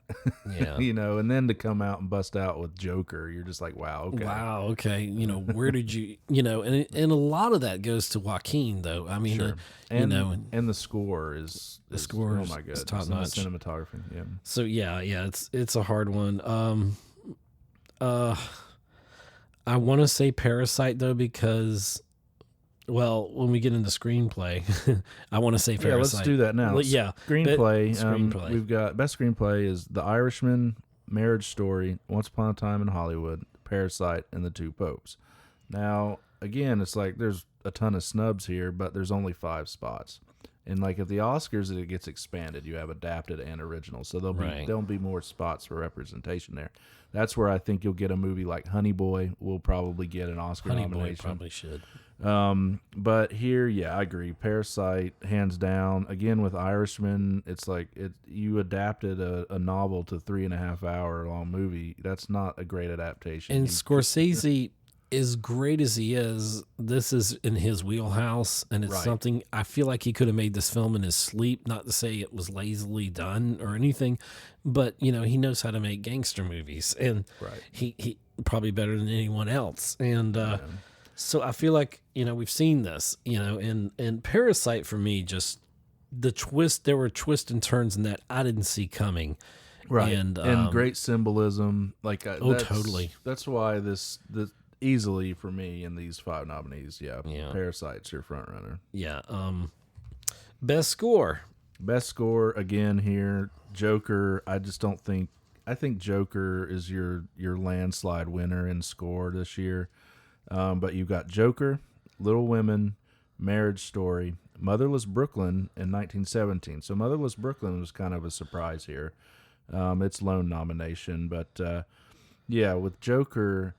[SPEAKER 1] Yeah.
[SPEAKER 2] and then to come out and bust out with Joker, you're just like, wow, okay.
[SPEAKER 1] Wow. Okay. Where did you? And a lot of that goes to Joaquin, though. I mean,
[SPEAKER 2] Sure. And,
[SPEAKER 1] and
[SPEAKER 2] and the score is
[SPEAKER 1] score
[SPEAKER 2] oh
[SPEAKER 1] is
[SPEAKER 2] my god,
[SPEAKER 1] top notch.
[SPEAKER 2] cinematography. Yeah.
[SPEAKER 1] so yeah, it's a hard one. I want to say Parasite though because, well, when we get into screenplay, I want to say Parasite.
[SPEAKER 2] Yeah, let's do that now.
[SPEAKER 1] Well, yeah,
[SPEAKER 2] Screenplay.
[SPEAKER 1] screenplay.
[SPEAKER 2] We've got best screenplay is The Irishman, Marriage Story, Once Upon a Time in Hollywood, Parasite, and The Two Popes. Now, again, it's like there's a ton of snubs here, but there's only 5 spots. And like at the Oscars, it gets expanded. You have adapted and original, so there'll be more spots for representation there. That's where I think you'll get a movie like Honey Boy will probably get an Oscar
[SPEAKER 1] Honey Boy
[SPEAKER 2] nomination.
[SPEAKER 1] probably should.
[SPEAKER 2] But here, yeah, I agree. Parasite, hands down. Again, with Irishman, it's like you adapted a novel to 3.5 hour long movie. That's not a great adaptation.
[SPEAKER 1] And Scorsese, as great as he is, this is in his wheelhouse, and it's
[SPEAKER 2] Right.
[SPEAKER 1] something I feel like he could have made this film in his sleep. Not to say it was lazily done or anything, but he knows how to make gangster movies, and
[SPEAKER 2] Right.
[SPEAKER 1] he probably better than anyone else. And so I feel like we've seen this, and Parasite for me, just the twist. There were twists and turns in that I didn't see coming.
[SPEAKER 2] Right.
[SPEAKER 1] And,
[SPEAKER 2] great symbolism. Like
[SPEAKER 1] totally.
[SPEAKER 2] That's why this easily for me in these 5 nominees. Yeah.
[SPEAKER 1] Yeah.
[SPEAKER 2] Parasite's your front runner.
[SPEAKER 1] Yeah. Best score.
[SPEAKER 2] Best score again here. Joker. I think Joker is your landslide winner in score this year. But you've got Joker, Little Women, Marriage Story, Motherless Brooklyn, and 1917. So Motherless Brooklyn was kind of a surprise here. Its lone nomination, but yeah, with Joker,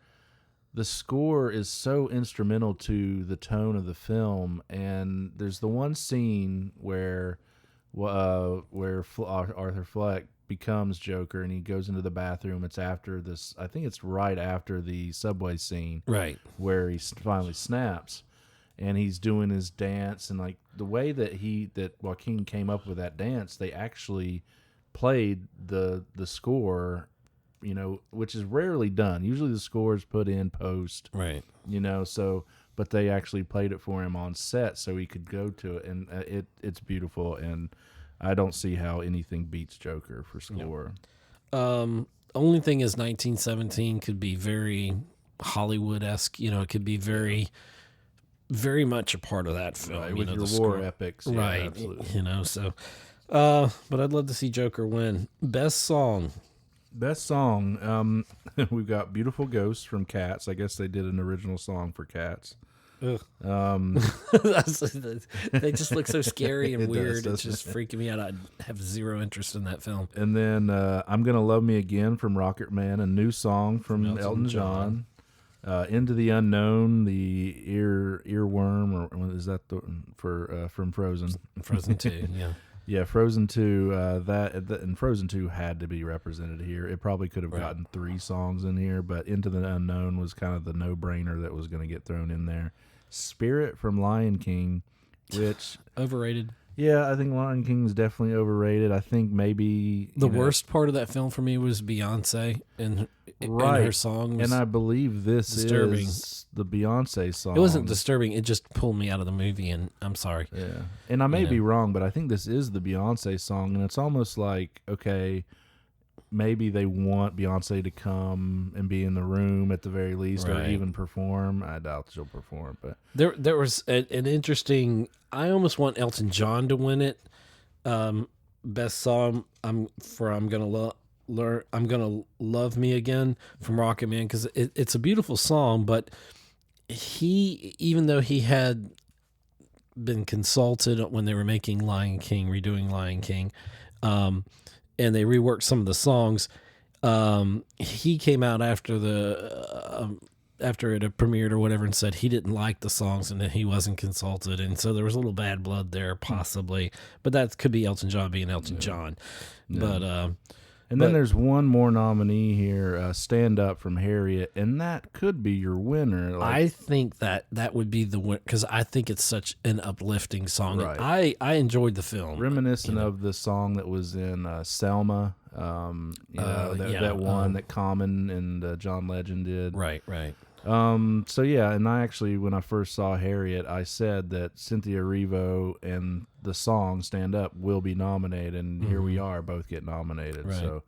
[SPEAKER 2] the score is so instrumental to the tone of the film, and there's the one scene where Arthur Fleck becomes Joker and he goes into the bathroom. It's after this, I think it's right after the subway scene,
[SPEAKER 1] Right.
[SPEAKER 2] where he finally snaps, and he's doing his dance, and like the way that Joaquin came up with that dance, they actually played the score, which is rarely done. Usually the score is put in post,
[SPEAKER 1] Right.
[SPEAKER 2] but they actually played it for him on set so he could go to it, and it's beautiful, and I don't see how anything beats Joker for score.
[SPEAKER 1] Only thing is 1917 could be very Hollywood-esque. It could be very, very much a part of that film.
[SPEAKER 2] Right, with
[SPEAKER 1] the
[SPEAKER 2] your war
[SPEAKER 1] score.
[SPEAKER 2] epics. Yeah,
[SPEAKER 1] Right.
[SPEAKER 2] absolutely.
[SPEAKER 1] So, but I'd love to see Joker win. Best song.
[SPEAKER 2] Best song, we've got Beautiful Ghosts from Cats. I guess they did an original song for Cats.
[SPEAKER 1] Ugh. They just look so scary and
[SPEAKER 2] It does,
[SPEAKER 1] weird. It's
[SPEAKER 2] doesn't
[SPEAKER 1] just freaking me out. I have zero interest in that film.
[SPEAKER 2] And then I'm Gonna Love Me Again from Rocket Man, a new song from Elton John. Into the Unknown, the earworm, or is that from Frozen?
[SPEAKER 1] Frozen 2, yeah.
[SPEAKER 2] Yeah, Frozen 2, and Frozen 2 had to be represented here. It probably could have gotten 3 songs in here, but Into the Unknown was kind of the no-brainer that was going to get thrown in there. Spirit from Lion King, which...
[SPEAKER 1] Overrated.
[SPEAKER 2] Yeah, I think Lion King is definitely overrated. I think maybe...
[SPEAKER 1] The worst part of that film for me was Beyonce and her song.
[SPEAKER 2] And I believe this
[SPEAKER 1] disturbing.
[SPEAKER 2] Is the Beyonce song.
[SPEAKER 1] It wasn't disturbing. It just pulled me out of the movie, and I'm sorry.
[SPEAKER 2] Yeah. And I may be wrong, but I think this is the Beyonce song, and it's almost like, okay, maybe they want Beyonce to come and be in the room at the very least, or even perform. I doubt she'll perform, but
[SPEAKER 1] there was an interesting. I almost want Elton John to win it. Best song. I'm gonna love me again from Rocket Man, because it's a beautiful song, but even though he had been consulted when they were making Lion King, redoing Lion King, and they reworked some of the songs, he came out after it had premiered or whatever and said he didn't like the songs and that he wasn't consulted, and so there was a little bad blood there possibly, but that could be Elton John being Elton John. But
[SPEAKER 2] then there's one more nominee here, Stand Up from Harriet, and that could be your winner.
[SPEAKER 1] I think that would be the winner, because I think it's such an uplifting song.
[SPEAKER 2] Right.
[SPEAKER 1] I enjoyed the film.
[SPEAKER 2] Reminiscent of the song that was in Selma, that one that Common and John Legend did.
[SPEAKER 1] Right.
[SPEAKER 2] So yeah, and I actually, when I first saw Harriet, I said that Cynthia Erivo and the song Stand Up will be nominated, and here we are, both get nominated.
[SPEAKER 1] Right.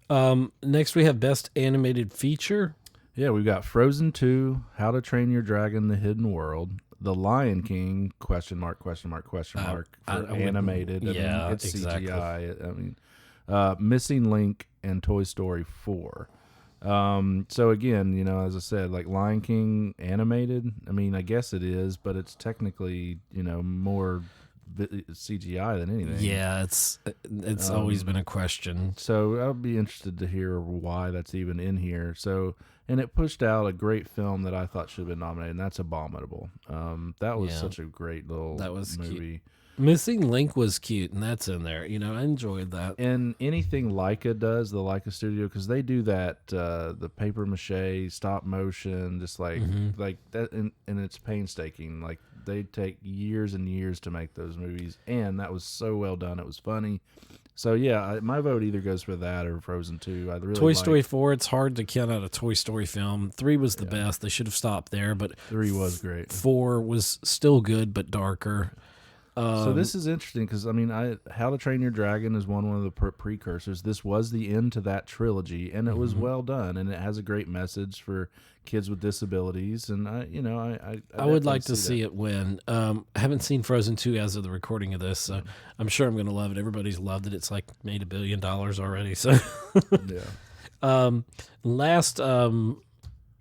[SPEAKER 2] So
[SPEAKER 1] next we have Best Animated Feature.
[SPEAKER 2] Yeah, we've got Frozen 2, How to Train Your Dragon: The Hidden World, The Lion King, question mark, for animated.
[SPEAKER 1] Yeah,
[SPEAKER 2] it's
[SPEAKER 1] exactly.
[SPEAKER 2] CGI. Missing Link and Toy Story 4. So again, as I said, like Lion King animated, I guess it is, but it's technically, more CGI than anything.
[SPEAKER 1] Yeah, it's always been a question.
[SPEAKER 2] So I'll be interested to hear why that's even in here. So, and it pushed out a great film that I thought should have been nominated, and that's Abominable. That was such a great little movie.
[SPEAKER 1] Cute. Missing Link was cute, and that's in there. I enjoyed that.
[SPEAKER 2] And anything Leica does, the Leica studio, because they do that, the paper mache, stop motion, just like that, and it's painstaking. Like, they take years and years to make those movies, and that was so well done. It was funny. So yeah, my vote either goes for that or Frozen 2. I really
[SPEAKER 1] Toy Story 4. It's hard to count out a Toy Story film. 3 was the best. They should have stopped there, but
[SPEAKER 2] 3 was great.
[SPEAKER 1] 4 was still good but darker.
[SPEAKER 2] So this is interesting because, How to Train Your Dragon is one of the precursors. This was the end to that trilogy, and it was well done, and it has a great message for kids with disabilities. And I
[SPEAKER 1] would like to see it win. I haven't seen Frozen 2 as of the recording of this, so I'm sure I'm going to love it. Everybody's loved it. It's like made $1 billion already. So
[SPEAKER 2] yeah.
[SPEAKER 1] Last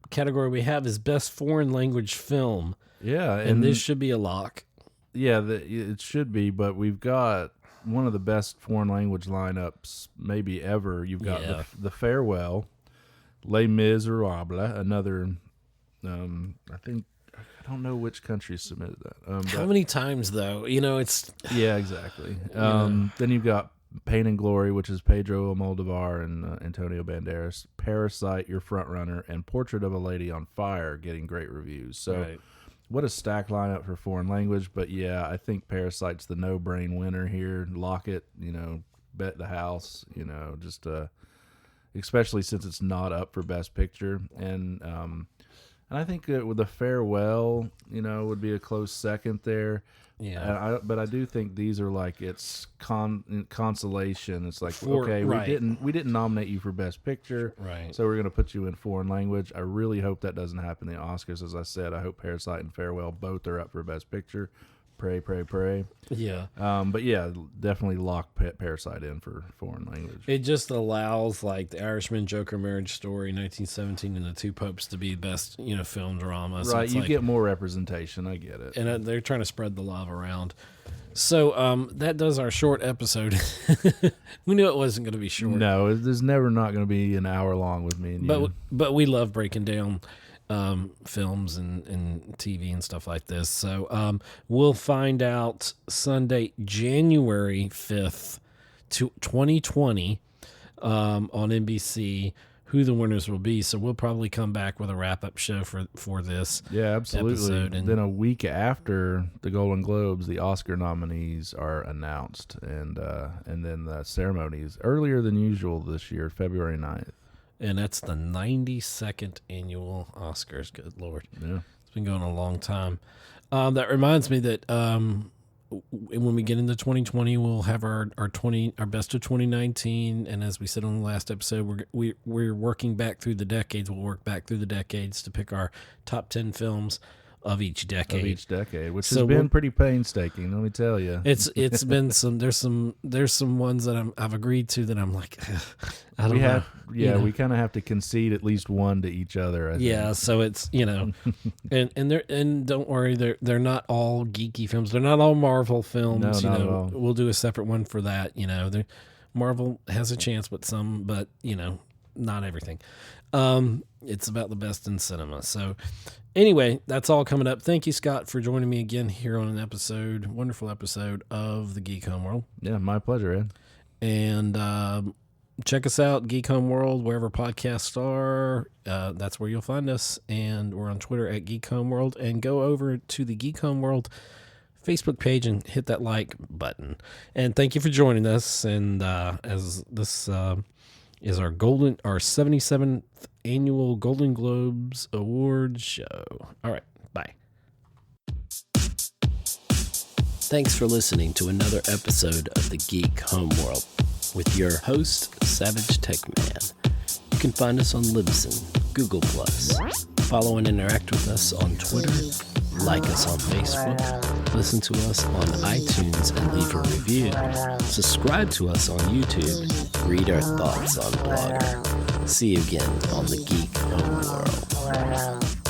[SPEAKER 1] category we have is Best Foreign Language Film.
[SPEAKER 2] Yeah,
[SPEAKER 1] and this should be a lock.
[SPEAKER 2] Yeah, it should be, but we've got one of the best foreign language lineups maybe ever. You've got the Farewell, Les Miserables, another. I don't know which country submitted that.
[SPEAKER 1] How many times though? It's
[SPEAKER 2] exactly. Then you've got Pain and Glory, which is Pedro Almodovar and Antonio Banderas. Parasite, your front runner, and Portrait of a Lady on Fire getting great reviews. So.
[SPEAKER 1] Right.
[SPEAKER 2] What a stacked lineup for foreign language, but yeah, I think Parasite's the no-brain winner here. Lock it, bet the house, just especially since it's not up for Best Picture, and I think with the Farewell, would be a close second there.
[SPEAKER 1] Yeah,
[SPEAKER 2] but I do think these are like it's consolation. It's like we didn't nominate you for Best Picture,
[SPEAKER 1] right?
[SPEAKER 2] So we're gonna put you in foreign language. I really hope that doesn't happen in the Oscars. As I said, I hope Parasite and Farewell both are up for Best Picture. Pray.
[SPEAKER 1] Yeah.
[SPEAKER 2] But yeah, definitely lock Parasite in for foreign language.
[SPEAKER 1] It just allows like The Irishman, Joker, Marriage Story, 1917, and The Two Popes to be best, film drama. So
[SPEAKER 2] right, you get more representation. I get it.
[SPEAKER 1] And they're trying to spread the love around. So that does our short episode. We knew it wasn't going to be short.
[SPEAKER 2] No, there's never not going to be an hour long with me and you.
[SPEAKER 1] But we love breaking down films and TV and stuff like this. So we'll find out Sunday, January 5th, 2020 on NBC who the winners will be. So we'll probably come back with a wrap-up show for this
[SPEAKER 2] absolutely.
[SPEAKER 1] episode. And
[SPEAKER 2] then a week after the Golden Globes, the Oscar nominees are announced, and then the ceremonies earlier than usual this year, February 9th.
[SPEAKER 1] And that's the 92nd annual Oscars. Good Lord.
[SPEAKER 2] Yeah.
[SPEAKER 1] It's been going a long time. That reminds me that when we get into 2020, we'll have our best of 2019. And as we said on the last episode, we're working back through the decades. We'll work back through the decades to pick our top 10 films of each decade.
[SPEAKER 2] Which has been pretty painstaking, let me tell you.
[SPEAKER 1] It's been there's some ones that I've agreed to that I'm like, I don't know.
[SPEAKER 2] We kind of have to concede at least one to each other. I think.
[SPEAKER 1] So it's and don't worry, they're not all geeky films. They're not all Marvel films.
[SPEAKER 2] No, not at all.
[SPEAKER 1] We'll do a separate one for that. Marvel has a chance with some, but not everything. It's about the best in cinema. So anyway, that's all coming up. Thank you, Scott, for joining me again here on an wonderful episode of the Geek Home World.
[SPEAKER 2] Yeah, my pleasure, Ed.
[SPEAKER 1] And check us out, Geek Home World, wherever podcasts are. That's where you'll find us. And we're on Twitter at Geek Home World. And go over to the Geek Home World Facebook page and hit that like button. And thank you for joining us. And as this is our 77th annual Golden Globes Awards show. All right, bye. Thanks for listening to another episode of the Geek Home World with your host, Savage Tech Man. You can find us on Libsyn, Google+, follow and interact with us on Twitter, like us on Facebook, listen to us on iTunes and leave a review, subscribe to us on YouTube, read our thoughts on Blogger. See you again on the Geek Home World.